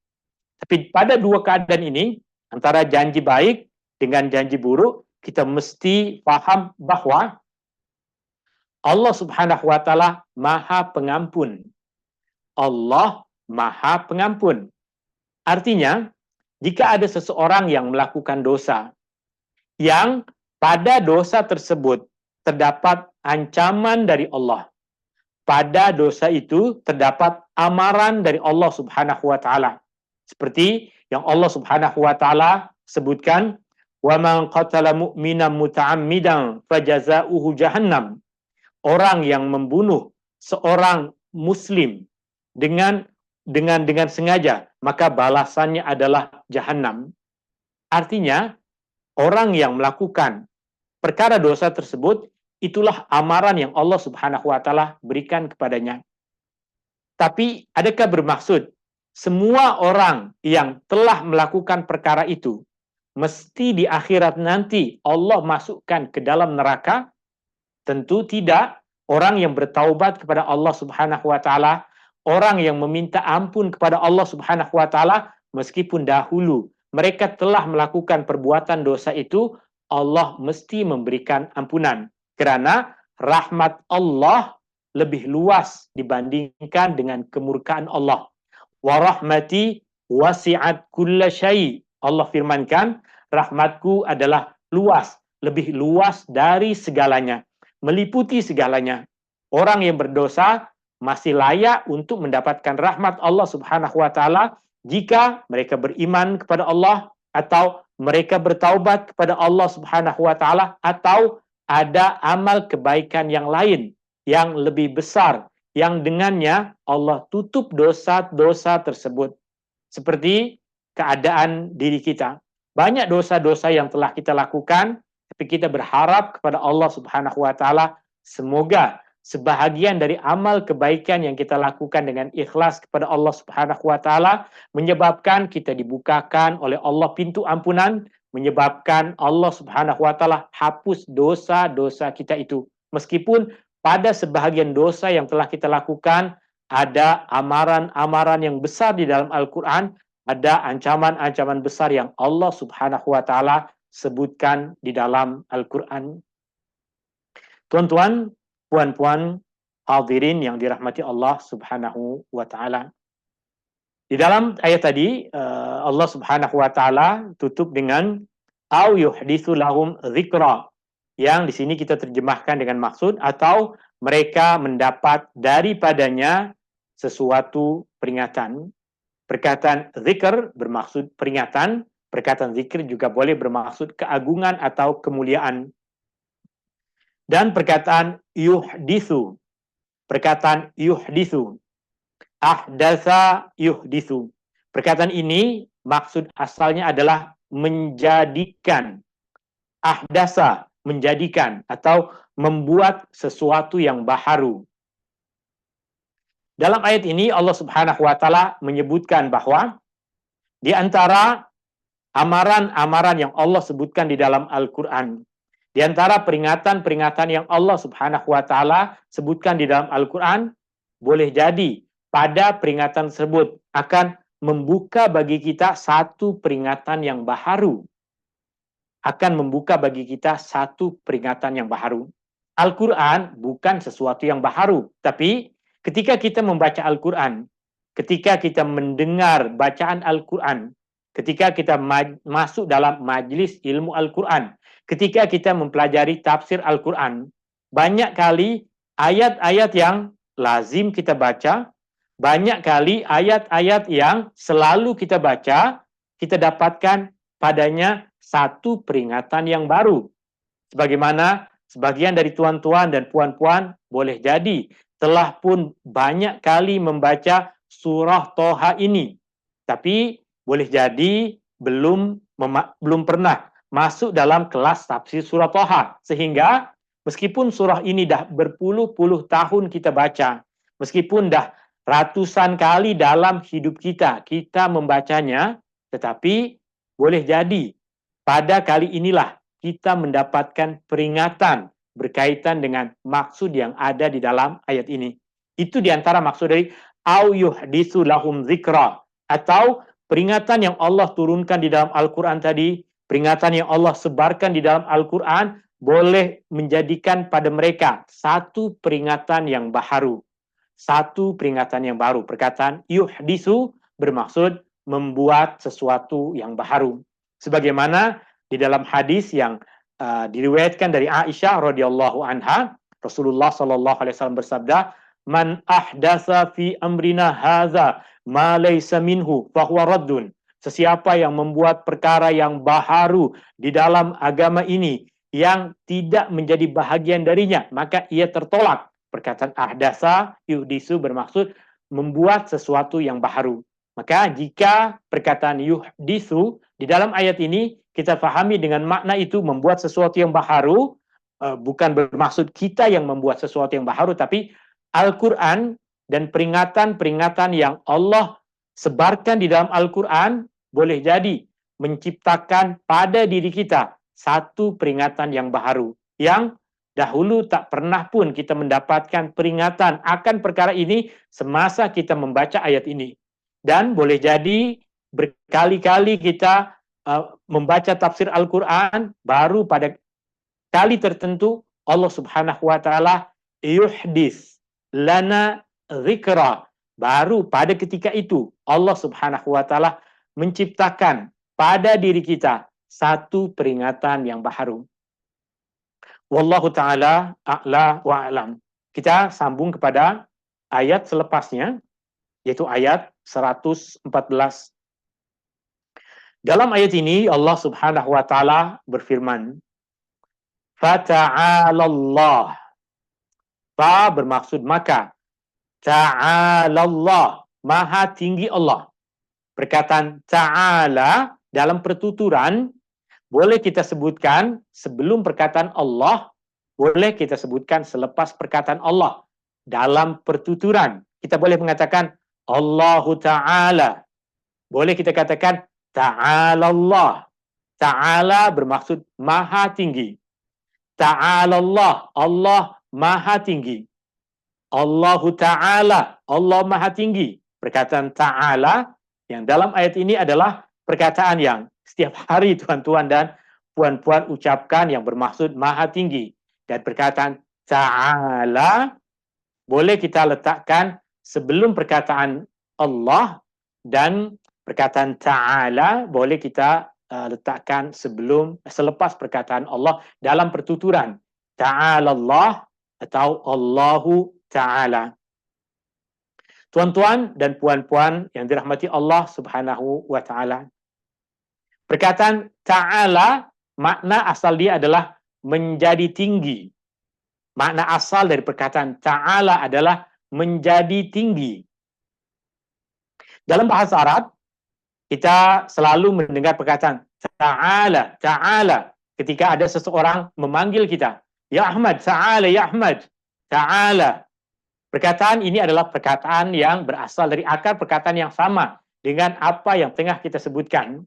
Tapi pada dua keadaan ini, antara janji baik dengan janji buruk, kita mesti paham bahwa Allah Subhanahu wa taala Maha Pengampun. Allah Maha Pengampun. Artinya, jika ada seseorang yang melakukan dosa, yang pada dosa tersebut terdapat ancaman dari Allah, pada dosa itu terdapat amaran dari Allah Subhanahu wa taala. Seperti yang Allah Subhanahu wa taala sebutkan, "Wa man qatala mu'minan muta'ammidan fajaza'uhu jahannam." Orang yang membunuh seorang muslim dengan sengaja, maka balasannya adalah jahanam. Artinya, orang yang melakukan perkara dosa tersebut, itulah amaran yang Allah Subhanahu wa taala berikan kepadanya. Tapi adakah bermaksud semua orang yang telah melakukan perkara itu, mesti di akhirat nanti Allah masukkan ke dalam neraka? Tentu tidak. Orang yang bertaubat kepada Allah Subhanahu wa taala, orang yang meminta ampun kepada Allah Subhanahu wa taala meskipun dahulu mereka telah melakukan perbuatan dosa itu, Allah mesti memberikan ampunan. Karena rahmat Allah lebih luas dibandingkan dengan kemurkaan Allah. Wa rahmati wasi'at kulla syai'. Allah firmankan, rahmatku adalah luas, lebih luas dari segalanya, meliputi segalanya. Orang yang berdosa masih layak untuk mendapatkan rahmat Allah Subhanahu wa taala jika mereka beriman kepada Allah, atau mereka bertaubat kepada Allah Subhanahu wa taala, atau ada amal kebaikan yang lain yang lebih besar yang dengannya Allah tutup dosa-dosa tersebut. Seperti keadaan diri kita. Banyak dosa-dosa yang telah kita lakukan, tapi kita berharap kepada Allah Subhanahu wa taala semoga sebahagian dari amal kebaikan yang kita lakukan dengan ikhlas kepada Allah Subhanahu wa taala menyebabkan kita dibukakan oleh Allah pintu ampunan, menyebabkan Allah Subhanahu wa taala hapus dosa-dosa kita itu. Meskipun pada sebahagian dosa yang telah kita lakukan ada amaran-amaran yang besar di dalam Al-Qur'an, ada ancaman-ancaman besar yang Allah Subhanahu wa taala sebutkan di dalam Al-Qur'an. Tuan-tuan, puan-puan, hadirin yang dirahmati Allah Subhanahu wa taala. Di dalam ayat tadi Allah Subhanahu wa taala tutup dengan au yuhditsu lahum dzikra, yang di sini kita terjemahkan dengan maksud atau mereka mendapat daripadanya sesuatu peringatan. Perkataan zikr bermaksud peringatan, perkataan zikr juga boleh bermaksud keagungan atau kemuliaan. Dan perkataan yuhditsu, ahdatsa yuhditsu. Perkataan ini maksud asalnya adalah menjadikan, ahdasa, menjadikan atau membuat sesuatu yang baharu. Dalam ayat ini Allah Subhanahu wa taala menyebutkan bahwa di antara amaran-amaran yang Allah sebutkan di dalam Al-Qur'an, di antara peringatan-peringatan yang Allah Subhanahu wa taala sebutkan di dalam Al-Qur'an, boleh jadi pada peringatan tersebut akan membuka bagi kita satu peringatan yang baharu. Akan membuka bagi kita satu peringatan yang baharu. Al-Qur'an bukan sesuatu yang baharu, tapi ketika kita membaca Al-Qur'an, ketika kita mendengar bacaan Al-Qur'an, ketika kita masuk dalam majlis ilmu Al-Qur'an, ketika kita mempelajari tafsir Al-Qur'an, banyak kali ayat-ayat yang lazim kita baca, banyak kali ayat-ayat yang selalu kita baca, kita dapatkan padanya satu peringatan yang baru. Sebagaimana sebagian dari tuan-tuan dan puan-puan boleh jadi telah pun banyak kali membaca surah Toha ini, tapi boleh jadi belum pernah masuk dalam kelas tafsir surah Toha, sehingga meskipun surah ini dah berpuluh-puluh tahun kita baca, meskipun dah ratusan kali dalam hidup kita membacanya, tetapi boleh jadi pada kali inilah kita mendapatkan peringatan berkaitan dengan maksud yang ada di dalam ayat ini. Itu diantara maksud dari au yuhditsu lahum dzikra, atau peringatan yang Allah turunkan di dalam Al-Quran tadi, peringatan yang Allah sebarkan di dalam Al-Quran boleh menjadikan pada mereka satu peringatan yang baharu, satu peringatan yang baru. Perkataan yuhditsu bermaksud membuat sesuatu yang baharu. Sebagaimana di dalam hadis yang diriwayatkan dari Aisyah radhiyallahu anha, Rasulullah sallallahu alaihi wasallam bersabda, "Man ahdatsa fi amrina hadza ma laysa minhu fahuwa raddun." Sesiapa yang membuat perkara yang baharu di dalam agama ini yang tidak menjadi bahagian darinya, maka ia tertolak. Perkataan ahdatsa yuhditsu bermaksud membuat sesuatu yang baharu. Maka jika perkataan yuhditsu di dalam ayat ini kita pahami dengan makna itu membuat sesuatu yang baharu, bukan bermaksud kita yang membuat sesuatu yang baharu, tapi Al-Quran dan peringatan-peringatan yang Allah sebarkan di dalam Al-Quran, boleh jadi menciptakan pada diri kita satu peringatan yang baru, yang dahulu tak pernah pun kita mendapatkan peringatan akan perkara ini semasa kita membaca ayat ini. Dan boleh jadi berkali-kali kita membaca tafsir Al-Quran, baru pada kali tertentu Allah Subhanahu wa taala yuhdis lana zikra. Baru pada ketika itu Allah Subhanahu wa taala menciptakan pada diri kita satu peringatan yang baru. Wallahu taala a'la wa a'lam. Kita sambung kepada ayat selepasnya, yaitu ayat 114. Dalam ayat ini Allah Subhanahu wa taala berfirman, Fata'alallah. Fa bermaksud maka. Ta'alallah. Maha tinggi Allah. Perkataan ta'ala dalam pertuturan boleh kita sebutkan sebelum perkataan Allah, boleh kita sebutkan selepas perkataan Allah. Dalam pertuturan kita boleh mengatakan Allahu Ta'ala. Boleh kita katakan Ta'alallah. Ta'ala bermaksud maha tinggi. Ta'ala Allah, Allah maha tinggi. Allahu Ta'ala, Allah maha tinggi. Perkataan Ta'ala yang dalam ayat ini adalah perkataan yang setiap hari tuan-tuan dan puan-puan ucapkan yang bermaksud maha tinggi. Dan perkataan Ta'ala boleh kita letakkan sebelum perkataan Allah, dan perkataan Ta'ala boleh kita letakkan selepas perkataan Allah dalam pertuturan Ta'ala Allah atau Allahu Ta'ala. Tuan-tuan dan puan-puan yang dirahmati Allah Subhanahu wa taala. Perkataan Ta'ala makna asal dia adalah menjadi tinggi. Makna asal dari perkataan Ta'ala adalah menjadi tinggi. Dalam bahasa Arab kita selalu mendengar perkataan Ta'ala, Ta'ala ketika ada seseorang memanggil kita. Ya Ahmad, Ta'ala, Ya Ahmad, Ta'ala. Perkataan ini adalah perkataan yang berasal dari akar perkataan yang sama dengan apa yang tengah kita sebutkan.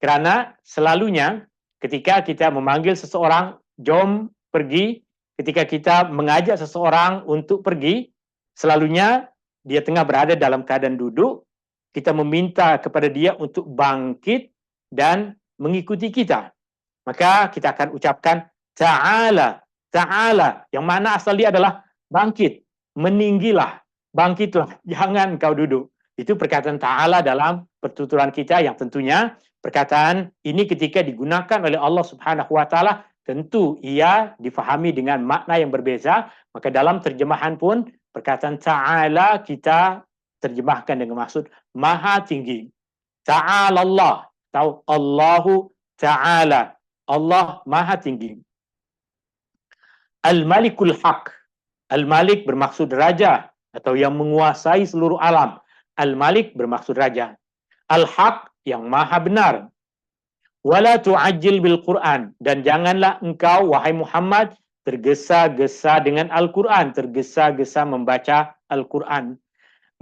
Kerana selalunya ketika kita memanggil seseorang, jom pergi, ketika kita mengajak seseorang untuk pergi, selalunya dia tengah berada dalam keadaan duduk, kita meminta kepada dia untuk bangkit dan mengikuti kita. Maka kita akan ucapkan Ta'ala, Ta'ala, yang mana asal dia adalah bangkit, meninggilah, bangkitlah, jangan kau duduk. Itu perkataan Ta'ala dalam pertuturan kita, yang tentunya perkataan ini ketika digunakan oleh Allah Subhanahu wa taala tentu ia difahami dengan makna yang berbeza. Maka dalam terjemahan pun perkataan Ta'ala kita terjemahkan dengan maksud maha tinggi. Ta'ala Allah atau Allahu Ta'ala, Allah maha tinggi. Al-Malikul Haq. Al-Malik bermaksud raja atau yang menguasai seluruh alam. Al-Malik bermaksud raja. Al-Haq yang maha benar. Wala tu'ajjil bil Quran, dan janganlah engkau wahai Muhammad tergesa-gesa dengan Al-Quran, tergesa-gesa membaca Al-Quran.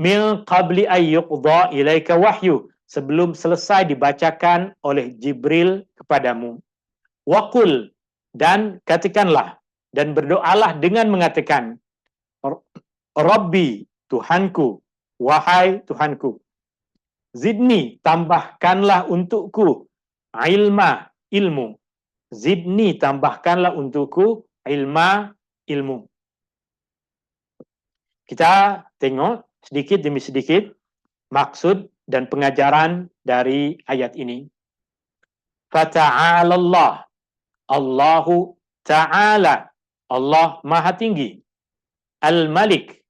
Min qabli ayyuqdha ilaika wahyu, sebelum selesai dibacakan oleh Jibril kepadamu. Waqul, dan katakanlah dan berdoalah dengan mengatakan Rabbi, Tuhanku, wahai Tuhanku, zidni, tambahkanlah untukku, ilma, ilmu. Zidni, tambahkanlah untukku, ilma, ilmu. Kita tengok sedikit demi sedikit maksud dan pengajaran dari ayat ini. Fata'alallah, Allahu Ta'ala, Allah maha tinggi. Al-Malik,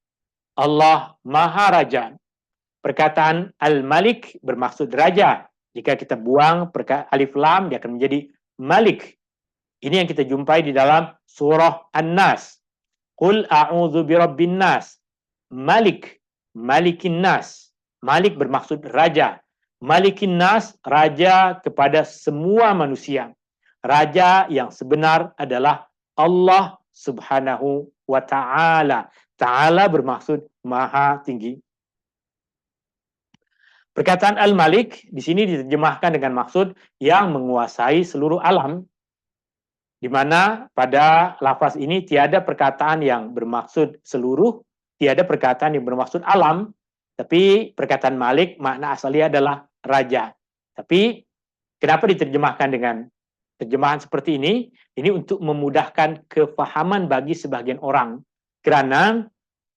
Allah maha raja. Perkataan Al-Malik bermaksud raja. Jika kita buang alif lam, dia akan menjadi Malik. Ini yang kita jumpai di dalam surah An-Nas. Qul a'udzu birabbin nas. Malik, Malikin nas. Malik bermaksud raja. Malikin nas, raja kepada semua manusia. Raja yang sebenar adalah Allah Subhanahu wa ta'ala. Ta'ala bermaksud maha tinggi. Perkataan Al-Malik di sini diterjemahkan dengan maksud yang menguasai seluruh alam, di mana pada lafaz ini tiada perkataan yang bermaksud seluruh, tiada perkataan yang bermaksud alam, tapi perkataan Malik makna asalnya adalah raja. Tapi kenapa diterjemahkan dengan terjemahan seperti ini? Ini untuk memudahkan kefahaman bagi sebagian orang. Kerana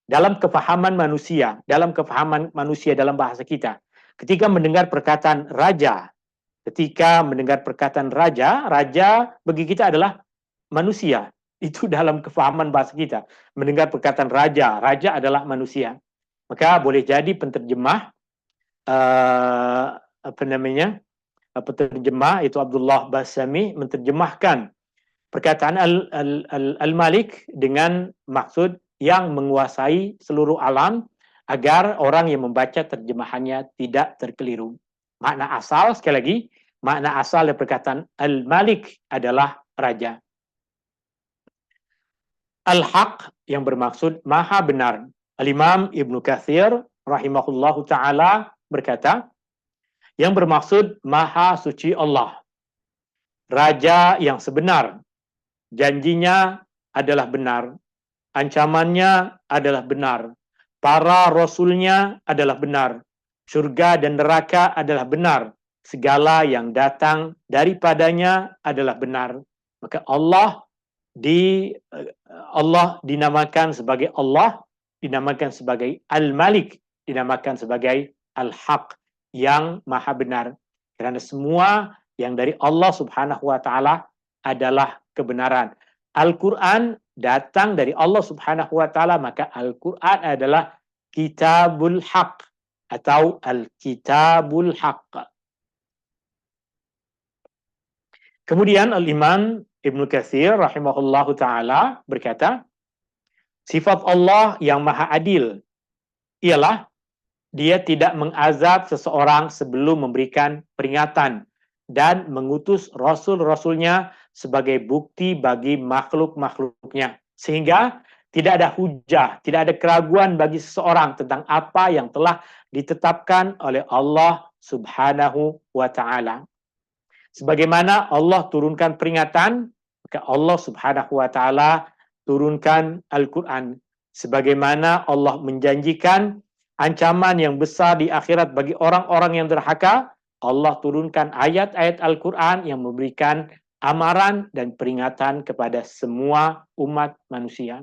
dalam kefahaman manusia dalam bahasa kita, ketika mendengar perkataan raja, raja bagi kita adalah manusia. Itu dalam kefahaman bahasa kita. Mendengar perkataan raja adalah manusia. Maka boleh jadi penterjemah penterjemah itu Abdullah Basami menterjemahkan perkataan Al-Malik dengan maksud yang menguasai seluruh alam, agar orang yang membaca terjemahannya tidak terkeliru. Makna asal, sekali lagi, makna asal dari perkataan Al-Malik adalah raja. Al-Haq yang bermaksud maha benar. Al-Imam Ibnu Katsir rahimahullahu ta'ala berkata, yang bermaksud maha suci Allah. Raja yang sebenar. Janjinya adalah benar. Ancamannya adalah benar. Para rasulnya adalah benar. Surga dan neraka adalah benar. Segala yang datang daripadanya adalah benar. Maka Allah dinamakan sebagai Allah, dinamakan sebagai Al-Malik, dinamakan sebagai Al-Haq, yang maha benar. Kerana semua yang dari Allah Subhanahu wa taala adalah kebenaran. Al-Quran datang dari Allah Subhanahu wa taala, maka Al-Quran adalah Kitabul Haq atau Al-Kitabul Haq. Kemudian Al-Imam Ibnu Katsir rahimahullahu ta'ala berkata, sifat Allah yang maha adil ialah dia tidak mengazab seseorang sebelum memberikan peringatan dan mengutus rasul-rasulnya sebagai bukti bagi makhluk-makhluknya. Sehingga tidak ada hujah, tidak ada keraguan bagi seseorang tentang apa yang telah ditetapkan oleh Allah Subhanahu wa ta'ala. Sebagaimana Allah turunkan peringatan, maka Allah Subhanahu wa taala turunkan Al-Quran. Sebagaimana Allah menjanjikan ancaman yang besar di akhirat bagi orang-orang yang derhaka, Allah turunkan ayat-ayat Al-Quran yang memberikan amaran dan peringatan kepada semua umat manusia.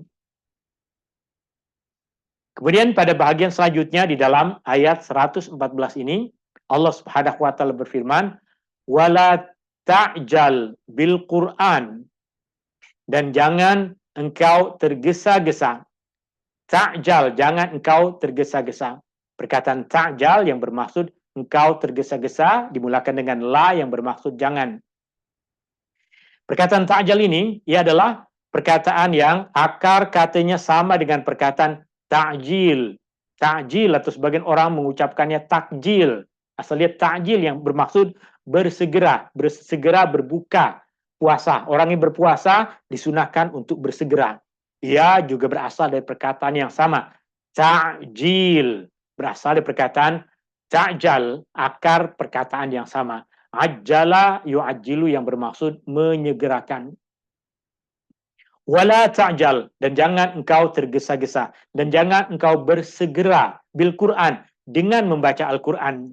Kemudian pada bahagian selanjutnya di dalam ayat 114 ini, Allah Subhanahu wa taala berfirman, wala ta'jal bil Qur'an, dan jangan engkau tergesa-gesa. Ta'jal, jangan engkau tergesa-gesa. Perkataan ta'jal yang bermaksud engkau tergesa-gesa dimulakan dengan la yang bermaksud jangan. Perkataan ta'jal ini ia adalah perkataan yang akar katanya sama dengan perkataan ta'jil. Ta'jil atau sebagian orang mengucapkannya takjil. Asalnya ta'jil yang bermaksud bersegera berbuka puasa. Orang yang berpuasa disunahkan untuk bersegera. Ia juga berasal dari perkataan yang sama. Ta'jil berasal dari perkataan ta'jal, akar perkataan yang sama. Ajjala yu'ajjilu yang bermaksud menyegerakan. Wala ta'jal, dan jangan engkau tergesa-gesa, dan jangan engkau bersegera bil Quran, dengan membaca Al-Quran.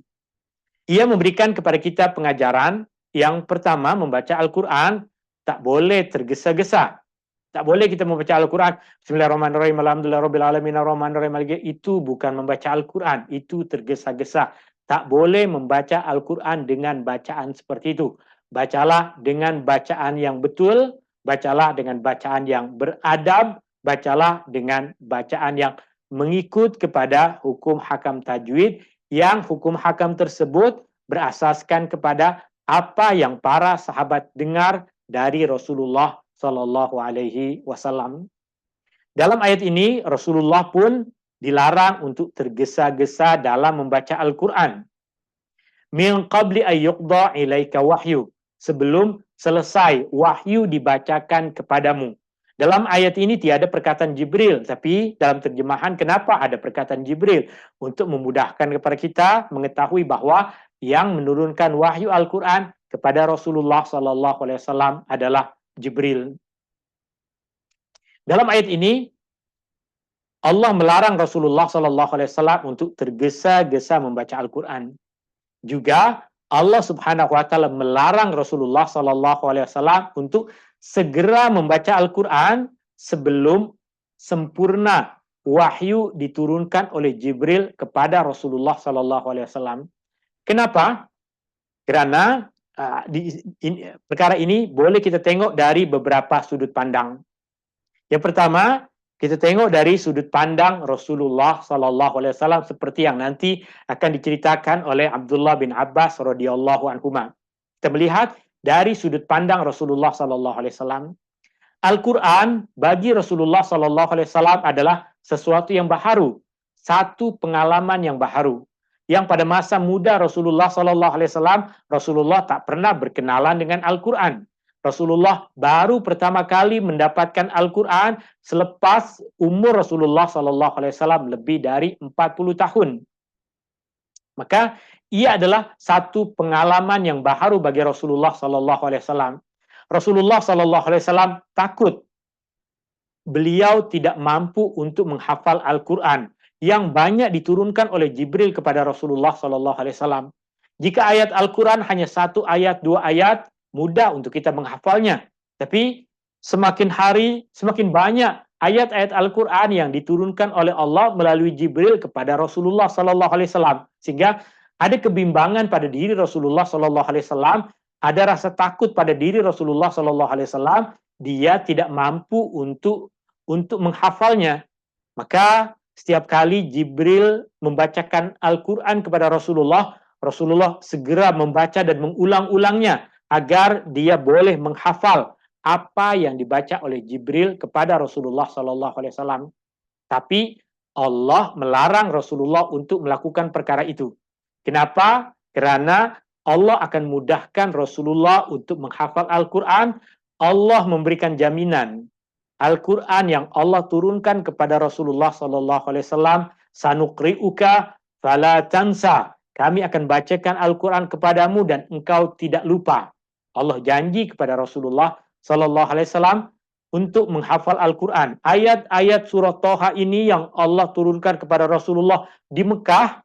Ia memberikan kepada kita pengajaran yang pertama, membaca Al-Quran tak boleh tergesa-gesa. Tak boleh kita membaca Al-Quran Bismillahirrahmanirrahim, Alhamdulillahirabbil alamin, Arrahmanirrahim. Itu bukan membaca Al-Quran, itu tergesa-gesa. Tak boleh membaca Al-Quran dengan bacaan seperti itu. Bacalah dengan bacaan yang betul, bacalah dengan bacaan yang beradab, bacalah dengan bacaan yang mengikut kepada hukum hakam tajwid, yang hukum hakam tersebut berasaskan kepada apa yang para sahabat dengar dari Rasulullah Sallallahu Alaihi Wasallam. Dalam ayat ini Rasulullah pun dilarang untuk tergesa-gesa dalam membaca Al-Quran. Min qabli ayyuqda ilaika wahyu, sebelum selesai wahyu dibacakan kepadamu. Dalam ayat ini tiada perkataan Jibril, tapi dalam terjemahan kenapa ada perkataan Jibril? Untuk memudahkan kepada kita mengetahui bahwa yang menurunkan wahyu Al-Quran kepada Rasulullah SAW adalah Jibril. Dalam ayat ini, Allah melarang Rasulullah SAW untuk tergesa-gesa membaca Al-Quran. Juga Allah Subhanahu Wa Taala melarang Rasulullah SAW untuk segera membaca Al-Quran sebelum sempurna wahyu diturunkan oleh Jibril kepada Rasulullah SAW. Kenapa? Karena perkara ini boleh kita tengok dari beberapa sudut pandang. Yang pertama, kita tengok dari sudut pandang Rasulullah SAW seperti yang nanti akan diceritakan oleh Abdullah bin Abbas radhiyallahu anhuma. Kita melihat dari sudut pandang Rasulullah SAW. Al-Quran bagi Rasulullah SAW adalah sesuatu yang baharu, satu pengalaman yang baharu. Yang pada masa muda Rasulullah SAW, Rasulullah tak pernah berkenalan dengan Al-Quran. Rasulullah baru pertama kali mendapatkan Al-Quran selepas umur Rasulullah SAW lebih dari 40 tahun. Maka ia adalah satu pengalaman yang baharu bagi Rasulullah SAW. Rasulullah SAW takut beliau tidak mampu untuk menghafal Al-Quran yang banyak diturunkan oleh Jibril kepada Rasulullah SAW. Jika ayat Al-Quran hanya satu ayat, dua ayat, mudah untuk kita menghafalnya. Tapi semakin hari, semakin banyak ayat-ayat Al-Quran yang diturunkan oleh Allah melalui Jibril kepada Rasulullah SAW. Sehingga ada kebimbangan pada diri Rasulullah SAW, ada rasa takut pada diri Rasulullah SAW, dia tidak mampu untuk menghafalnya. Maka setiap kali Jibril membacakan Al-Quran kepada Rasulullah, Rasulullah segera membaca dan mengulang-ulangnya agar dia boleh menghafal apa yang dibaca oleh Jibril kepada Rasulullah SAW. Tapi Allah melarang Rasulullah untuk melakukan perkara itu. Kenapa? Karena Allah akan mudahkan Rasulullah untuk menghafal Al-Quran. Allah memberikan jaminan Al-Quran yang Allah turunkan kepada Rasulullah SAW, sanuqri'uka fala tansa. Kami akan bacakan Al-Quran kepadamu dan engkau tidak lupa. Allah janji kepada Rasulullah SAW untuk menghafal Al-Quran. Ayat-ayat surah Toha ini yang Allah turunkan kepada Rasulullah di Mekah,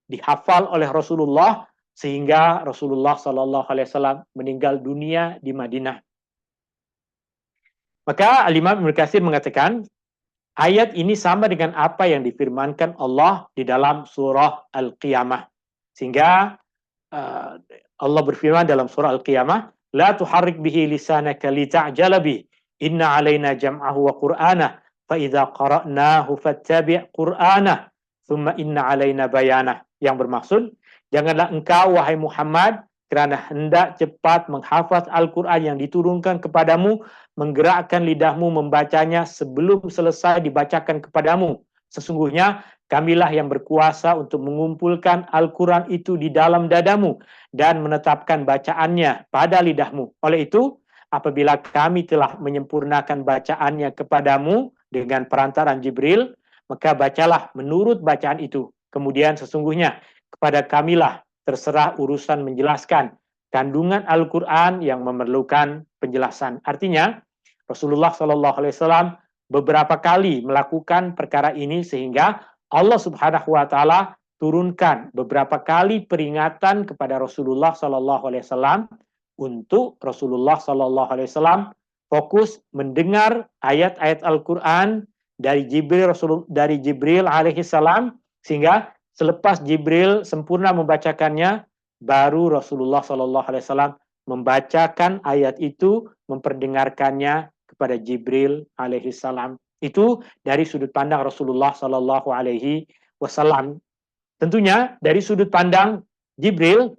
dihafal oleh Rasulullah sehingga Rasulullah SAW meninggal dunia di Madinah. Maka Al-Imam Ibnu Katsir mengatakan, ayat ini sama dengan apa yang difirmankan Allah di dalam surah Al-Qiyamah. Sehingga Allah berfirman dalam surah Al-Qiyamah, la tuharrik bihi lisanaka lita'jala bih, inna alaina jam'ahu wa qur'anah, fa idza qara'nahu fattabi' qur'anah, thumma inna alaina bayanah. Yang bermaksud, janganlah engkau wahai Muhammad kerana hendak cepat menghafaz Al-Quran yang diturunkan kepadamu, menggerakkan lidahmu membacanya sebelum selesai dibacakan kepadamu. Sesungguhnya kamilah yang berkuasa untuk mengumpulkan Al-Quran itu di dalam dadamu dan menetapkan bacaannya pada lidahmu. Oleh itu, apabila kami telah menyempurnakan bacaannya kepadamu dengan perantaran Jibril, maka bacalah menurut bacaan itu. Kemudian sesungguhnya kepada kamilah terserah urusan menjelaskan kandungan Al-Quran yang memerlukan penjelasan. Artinya, Rasulullah SAW beberapa kali melakukan perkara ini sehingga Allah Subhanahu Wa Taala turunkan beberapa kali peringatan kepada Rasulullah SAW untuk Rasulullah SAW fokus mendengar ayat-ayat Al-Quran dari Jibril alaihissalam, sehingga selepas Jibril sempurna membacakannya, baru Rasulullah SAW membacakan ayat itu, memperdengarkannya kepada Jibril alaihissalam. Itu dari sudut pandang Rasulullah SAW. Tentunya dari sudut pandang Jibril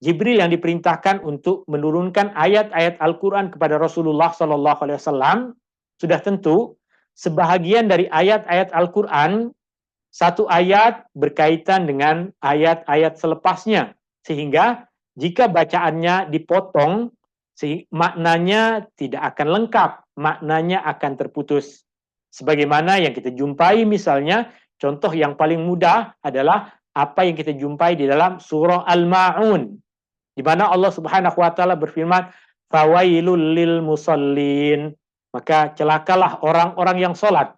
yang diperintahkan untuk menurunkan ayat-ayat Al-Quran kepada Rasulullah SAW, sudah tentu sebahagian dari ayat-ayat Al-Quran, satu ayat berkaitan dengan ayat-ayat selepasnya. Sehingga jika bacaannya dipotong maknanya tidak akan lengkap, maknanya akan terputus. Sebagaimana yang kita jumpai misalnya, contoh yang paling mudah adalah apa yang kita jumpai di dalam surah Al-Ma'un, di mana Allah Subhanahu wa taala berfirman, "Fawailul lil musallin." Maka celakalah orang-orang yang sholat.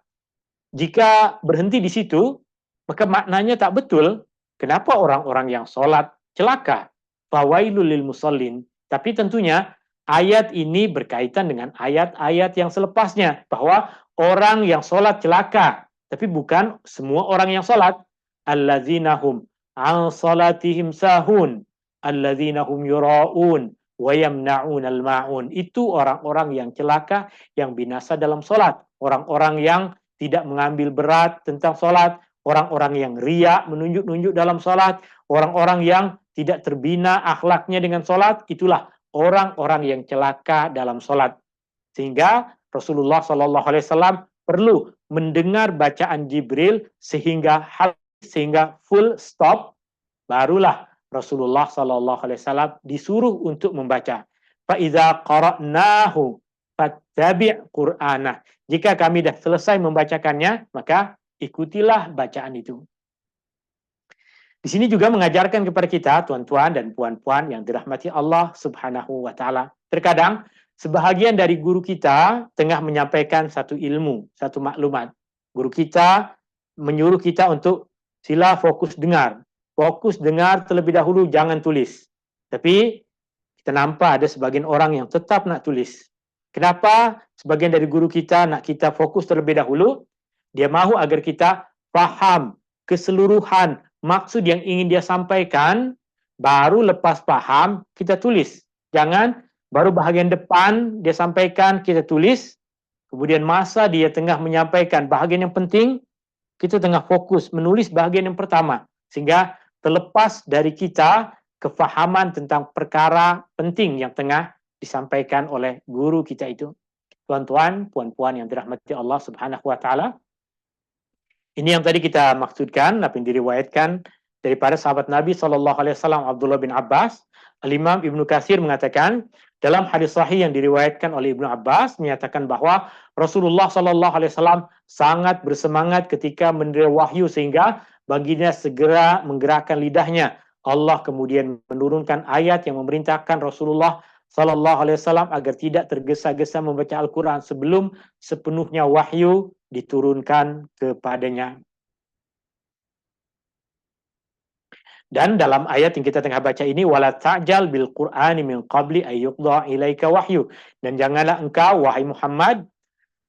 Jika berhenti di situ, maka maknanya tak betul. Kenapa orang-orang yang sholat celaka? Fawailul lil musallin. Tapi tentunya ayat ini berkaitan dengan ayat-ayat yang selepasnya, bahwa orang yang sholat celaka, tapi bukan semua orang yang sholat. Alladzina hum an salatihim sahun, alladzina hum yura'un wa yamna'unal ma'un. Itu orang-orang yang celaka, yang binasa dalam sholat. Orang-orang yang tidak mengambil berat tentang sholat, orang-orang yang riya menunjuk-nunjuk dalam sholat, orang-orang yang tidak terbina akhlaknya dengan sholat, itulah orang-orang yang celaka dalam sholat. Sehingga Rasulullah SAW perlu mendengar bacaan Jibril sehingga full stop, barulah Rasulullah SAW disuruh untuk membaca. Fa'idza qara'nahu fattabi' Qur'anah. Jika kami dah selesai membacakannya, maka ikutilah bacaan itu. Di sini juga mengajarkan kepada kita, tuan-tuan dan puan-puan yang dirahmati Allah Subhanahu wa taala. Terkadang sebahagian dari guru kita tengah menyampaikan satu ilmu, satu maklumat. Guru kita menyuruh kita untuk sila fokus dengar. Fokus dengar terlebih dahulu, jangan tulis. Tapi kita nampak ada sebagian orang yang tetap nak tulis. Kenapa? Sebagian dari guru kita nak kita fokus terlebih dahulu. Dia mahu agar kita faham keseluruhan maksud yang ingin dia sampaikan, baru lepas paham kita tulis. Jangan baru bahagian depan dia sampaikan kita tulis, kemudian masa dia tengah menyampaikan bahagian yang penting, kita tengah fokus menulis bahagian yang pertama, sehingga terlepas dari kita kefahaman tentang perkara penting yang tengah disampaikan oleh guru kita itu. Tuan-tuan, puan-puan yang dirahmati Allah Subhanahu wa taala, ini yang tadi kita maksudkan, apa yang diriwayatkan daripada sahabat Nabi SAW, Abdullah bin Abbas. Al-Imam Ibnu Katsir mengatakan, dalam hadis sahih yang diriwayatkan oleh Ibnu Abbas, menyatakan bahwa Rasulullah SAW sangat bersemangat ketika menerima wahyu, sehingga baginda segera menggerakkan lidahnya. Allah kemudian menurunkan ayat yang memerintahkan Rasulullah SAW agar tidak tergesa-gesa membaca Al-Quran sebelum sepenuhnya wahyu diturunkan kepadanya. Dan dalam ayat yang kita tengah baca ini, wala ta'jal bil Qur'ani min qabli ayyuqda ilaika wahyu. Dan janganlah engkau, wahai Muhammad,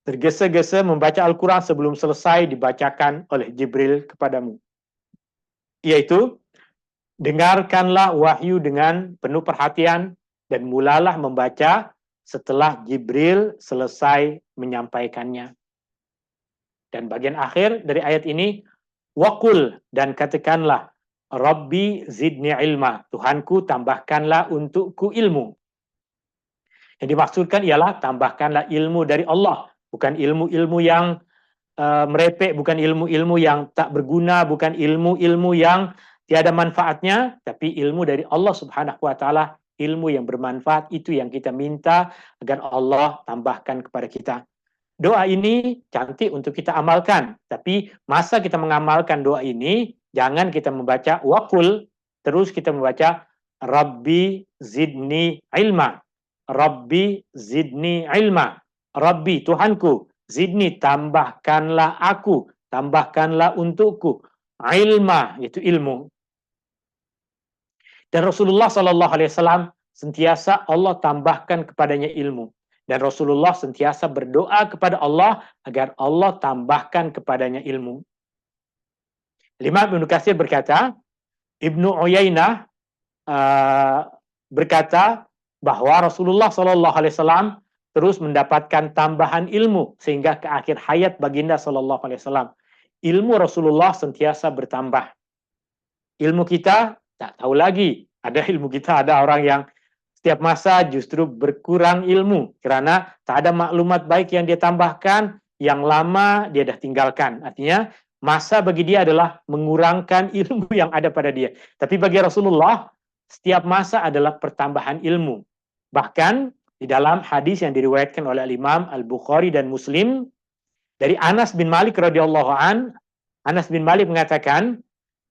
tergesa-gesa membaca Al-Quran sebelum selesai dibacakan oleh Jibril kepadamu. Yaitu, dengarkanlah wahyu dengan penuh perhatian dan mulalah membaca setelah Jibril selesai menyampaikannya. Dan bagian akhir dari ayat ini, waqul, dan katakanlah, Rabbi zidni ilma, Tuhanku tambahkanlah untukku ilmu. Yang dimaksudkan ialah tambahkanlah ilmu dari Allah, bukan ilmu-ilmu yang merepek, bukan ilmu-ilmu yang tak berguna, bukan ilmu-ilmu yang tiada manfaatnya, tapi ilmu dari Allah Subhanahu wa taala, ilmu yang bermanfaat. Itu yang kita minta agar Allah tambahkan kepada kita. Doa ini cantik untuk kita amalkan, tapi masa kita mengamalkan doa ini, jangan kita membaca waqul, terus kita membaca Rabbi zidni ilma, Rabbi zidni ilma, Rabbi Tuhanku, zidni tambahkanlah aku, tambahkanlah untukku, ilma, yaitu ilmu. Dan Rasulullah SAW sentiasa Allah tambahkan kepadanya ilmu. Dan Rasulullah sentiasa berdoa kepada Allah agar Allah tambahkan kepadanya ilmu. Imam Ibnu Katsir berkata, Ibnu Uyainah berkata bahwa Rasulullah SAW terus mendapatkan tambahan ilmu sehingga ke akhir hayat baginda SAW. Ilmu Rasulullah sentiasa bertambah. Ilmu kita tak tahu lagi. Ada ilmu kita, ada orang yang setiap masa justru berkurang ilmu karena tak ada maklumat baik yang dia tambahkan, yang lama dia dah tinggalkan. Artinya masa bagi dia adalah mengurangkan ilmu yang ada pada dia. Tapi bagi Rasulullah, setiap masa adalah pertambahan ilmu. Bahkan Di dalam hadis yang diriwayatkan oleh Imam Al-Bukhari dan Muslim dari Anas bin Malik radhiyallahu an, Anas bin Malik mengatakan,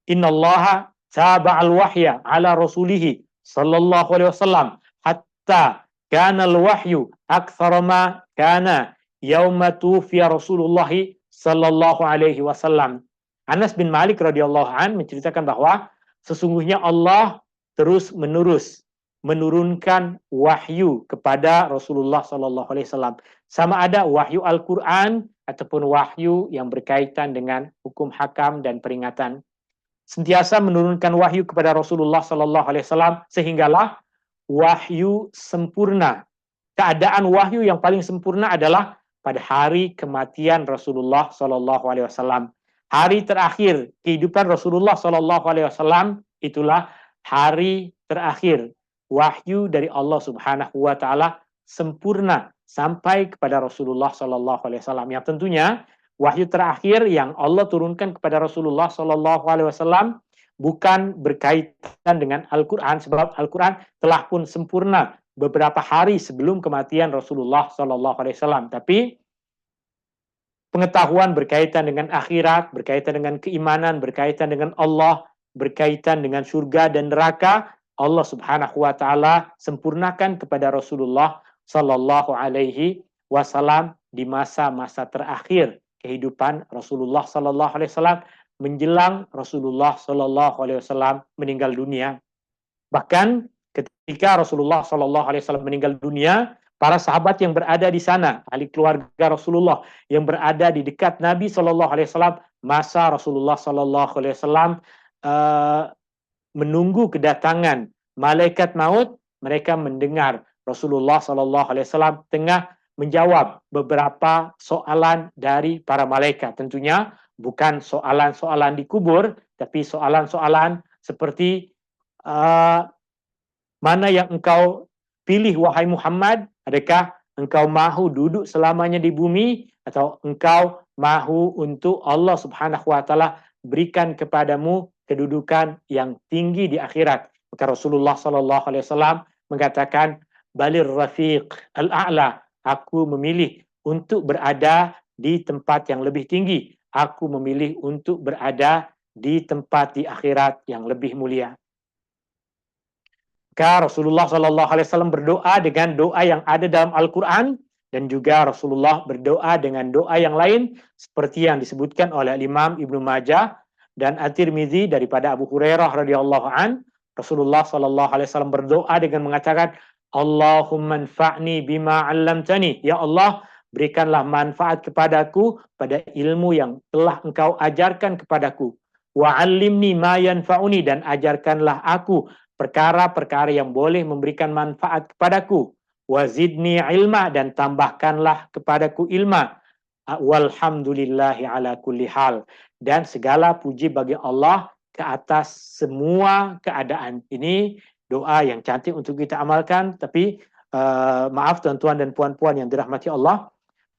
"Innallaha taba'al wahya ala rasulih sallallahu alaihi wasallam hatta kana al-wahyu aktsara ma kana yauma tufiya Rasulullah sallallahu alaihi wasallam." Anas bin Malik radhiyallahu an menceritakan bahwa sesungguhnya Allah terus menerus menurunkan wahyu kepada Rasulullah sallallahu alaihi wasallam. Sama ada wahyu Al-Qur'an ataupun wahyu yang berkaitan dengan hukum hakam dan peringatan. Sentiasa menurunkan wahyu kepada Rasulullah sallallahu alaihi wasallam sehinggalah wahyu sempurna. Keadaan wahyu yang paling sempurna adalah pada hari kematian Rasulullah sallallahu alaihi wasallam. Hari terakhir kehidupan Rasulullah sallallahu alaihi wasallam itulah hari terakhir wahyu dari Allah Subhanahu wa taala sempurna sampai kepada Rasulullah sallallahu alaihi wasallam. Yang tentunya wahyu terakhir yang Allah turunkan kepada Rasulullah sallallahu alaihi wasallam bukan berkaitan dengan Al-Qur'an, sebab Al-Qur'an telah pun sempurna beberapa hari sebelum kematian Rasulullah sallallahu alaihi wasallam. Tapi pengetahuan berkaitan dengan akhirat, berkaitan dengan keimanan, berkaitan dengan Allah, berkaitan dengan surga dan neraka, Allah Subhanahu wa taala sempurnakan kepada Rasulullah sallallahu alaihi wasallam di masa-masa terakhir kehidupan Rasulullah sallallahu alaihi wasallam menjelang Rasulullah sallallahu alaihi wasallam meninggal dunia. Bahkan ketika Rasulullah sallallahu alaihi wasallam meninggal dunia, para sahabat yang berada di sana, ahli keluarga Rasulullah yang berada di dekat Nabi sallallahu alaihi wasallam masa Rasulullah sallallahu alaihi wasallam menunggu kedatangan malaikat maut, mereka mendengar Rasulullah sallallahu alaihi wasallam tengah menjawab beberapa soalan dari para malaikat. Tentunya bukan soalan-soalan di kubur, tapi soalan-soalan seperti mana yang engkau pilih wahai Muhammad? Adakah engkau mahu duduk selamanya di bumi atau engkau mahu untuk Allah Subhanahu wa taala berikan kepadamu kedudukan yang tinggi di akhirat? Maka Rasulullah sallallahu alaihi wasallam mengatakan, "Balir rafiq al-a'la." Aku memilih untuk berada di tempat yang lebih tinggi. Aku memilih untuk berada di tempat di akhirat yang lebih mulia. Maka Rasulullah sallallahu alaihi wasallam berdoa dengan doa yang ada dalam Al-Qur'an dan juga Rasulullah berdoa dengan doa yang lain seperti yang disebutkan oleh Imam Ibnu Majah dan At-Tirmizi daripada Abu Hurairah radhiyallahu an. Rasulullah sallallahu alaihi wasallam berdoa dengan mengatakan, Allahumma anfa'ni bima 'allamtani. Ya Allah, berikanlah manfaat kepadaku pada ilmu yang telah Engkau ajarkan kepadaku. Wa 'allimni ma yanfa'uni, dan ajarkanlah aku perkara-perkara yang boleh memberikan manfaat kepadaku. Wa zidni ilma, dan tambahkanlah kepadaku ilma. Walhamdulillahi ala kulli hal. Dan segala puji bagi Allah ke atas semua keadaan. Ini doa yang cantik untuk kita amalkan, tapi maaf tuan-tuan dan puan-puan yang dirahmati Allah,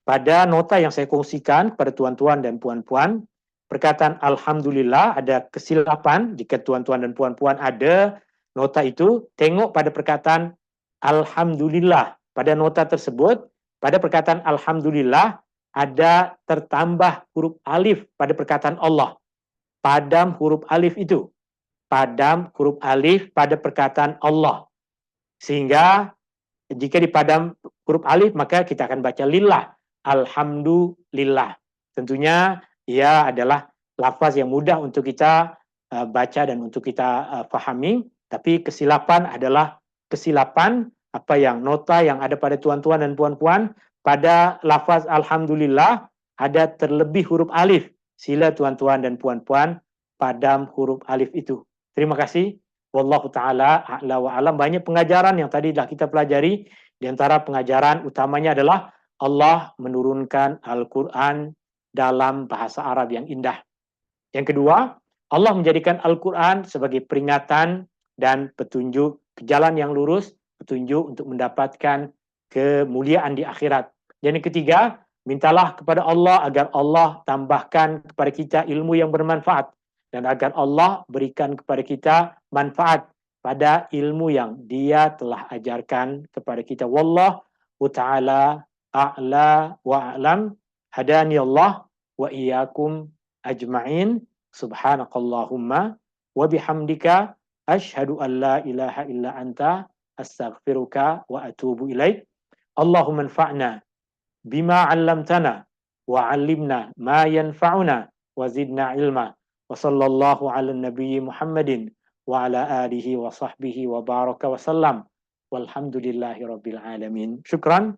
pada nota yang saya kongsikan kepada tuan-tuan dan puan-puan, perkataan Alhamdulillah ada kesilapan. Jika tuan-tuan dan puan-puan ada nota itu, tengok pada perkataan Alhamdulillah. Pada nota tersebut, pada perkataan Alhamdulillah, ada tertambah huruf alif pada perkataan Allah. Padam huruf alif itu. Padam huruf alif pada perkataan Allah. Sehingga jika dipadam huruf alif, maka kita akan baca lillah. Alhamdulillah. Tentunya ia adalah lafaz yang mudah untuk kita baca dan untuk kita fahami. Tapi kesilapan adalah kesilapan apa yang nota yang ada pada tuan-tuan dan puan-puan. Pada lafaz Alhamdulillah ada terlebih huruf alif. Sila tuan-tuan dan puan-puan padam huruf alif itu. Terima kasih. Wallahu ta'ala a'la wa alam. Banyak pengajaran yang tadi dah kita pelajari. Di antara pengajaran utamanya adalah Allah menurunkan Al-Quran dalam bahasa Arab yang indah. Yang kedua, Allah menjadikan Al-Quran sebagai peringatan dan petunjuk ke jalan yang lurus, petunjuk untuk mendapatkan kemuliaan di akhirat. Dan yang ketiga, mintalah kepada Allah agar Allah tambahkan kepada kita ilmu yang bermanfaat. Dan agar Allah berikan kepada kita manfaat pada ilmu yang Dia telah ajarkan kepada kita. Wallahu ta'ala a'la wa a'lam. Hadani Allah wa iyyakum ajma'in. Subhanakallahumma wa bihamdika asyhadu an la ilaha illa anta astaghfiruka wa atubu ilaik. Allahumma anfa'na bima 'allamtana wa 'allimna ma yanfa'una wa zidna ilma. Wa sallallahu ala nabiyyi Muhammadin wa ala alihi wa sahbihi wa baraka wa sallam. Walhamdulillahi rabbil alamin. Syukran.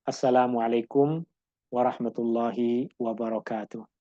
Assalamualaikum warahmatullahi wabarakatuh.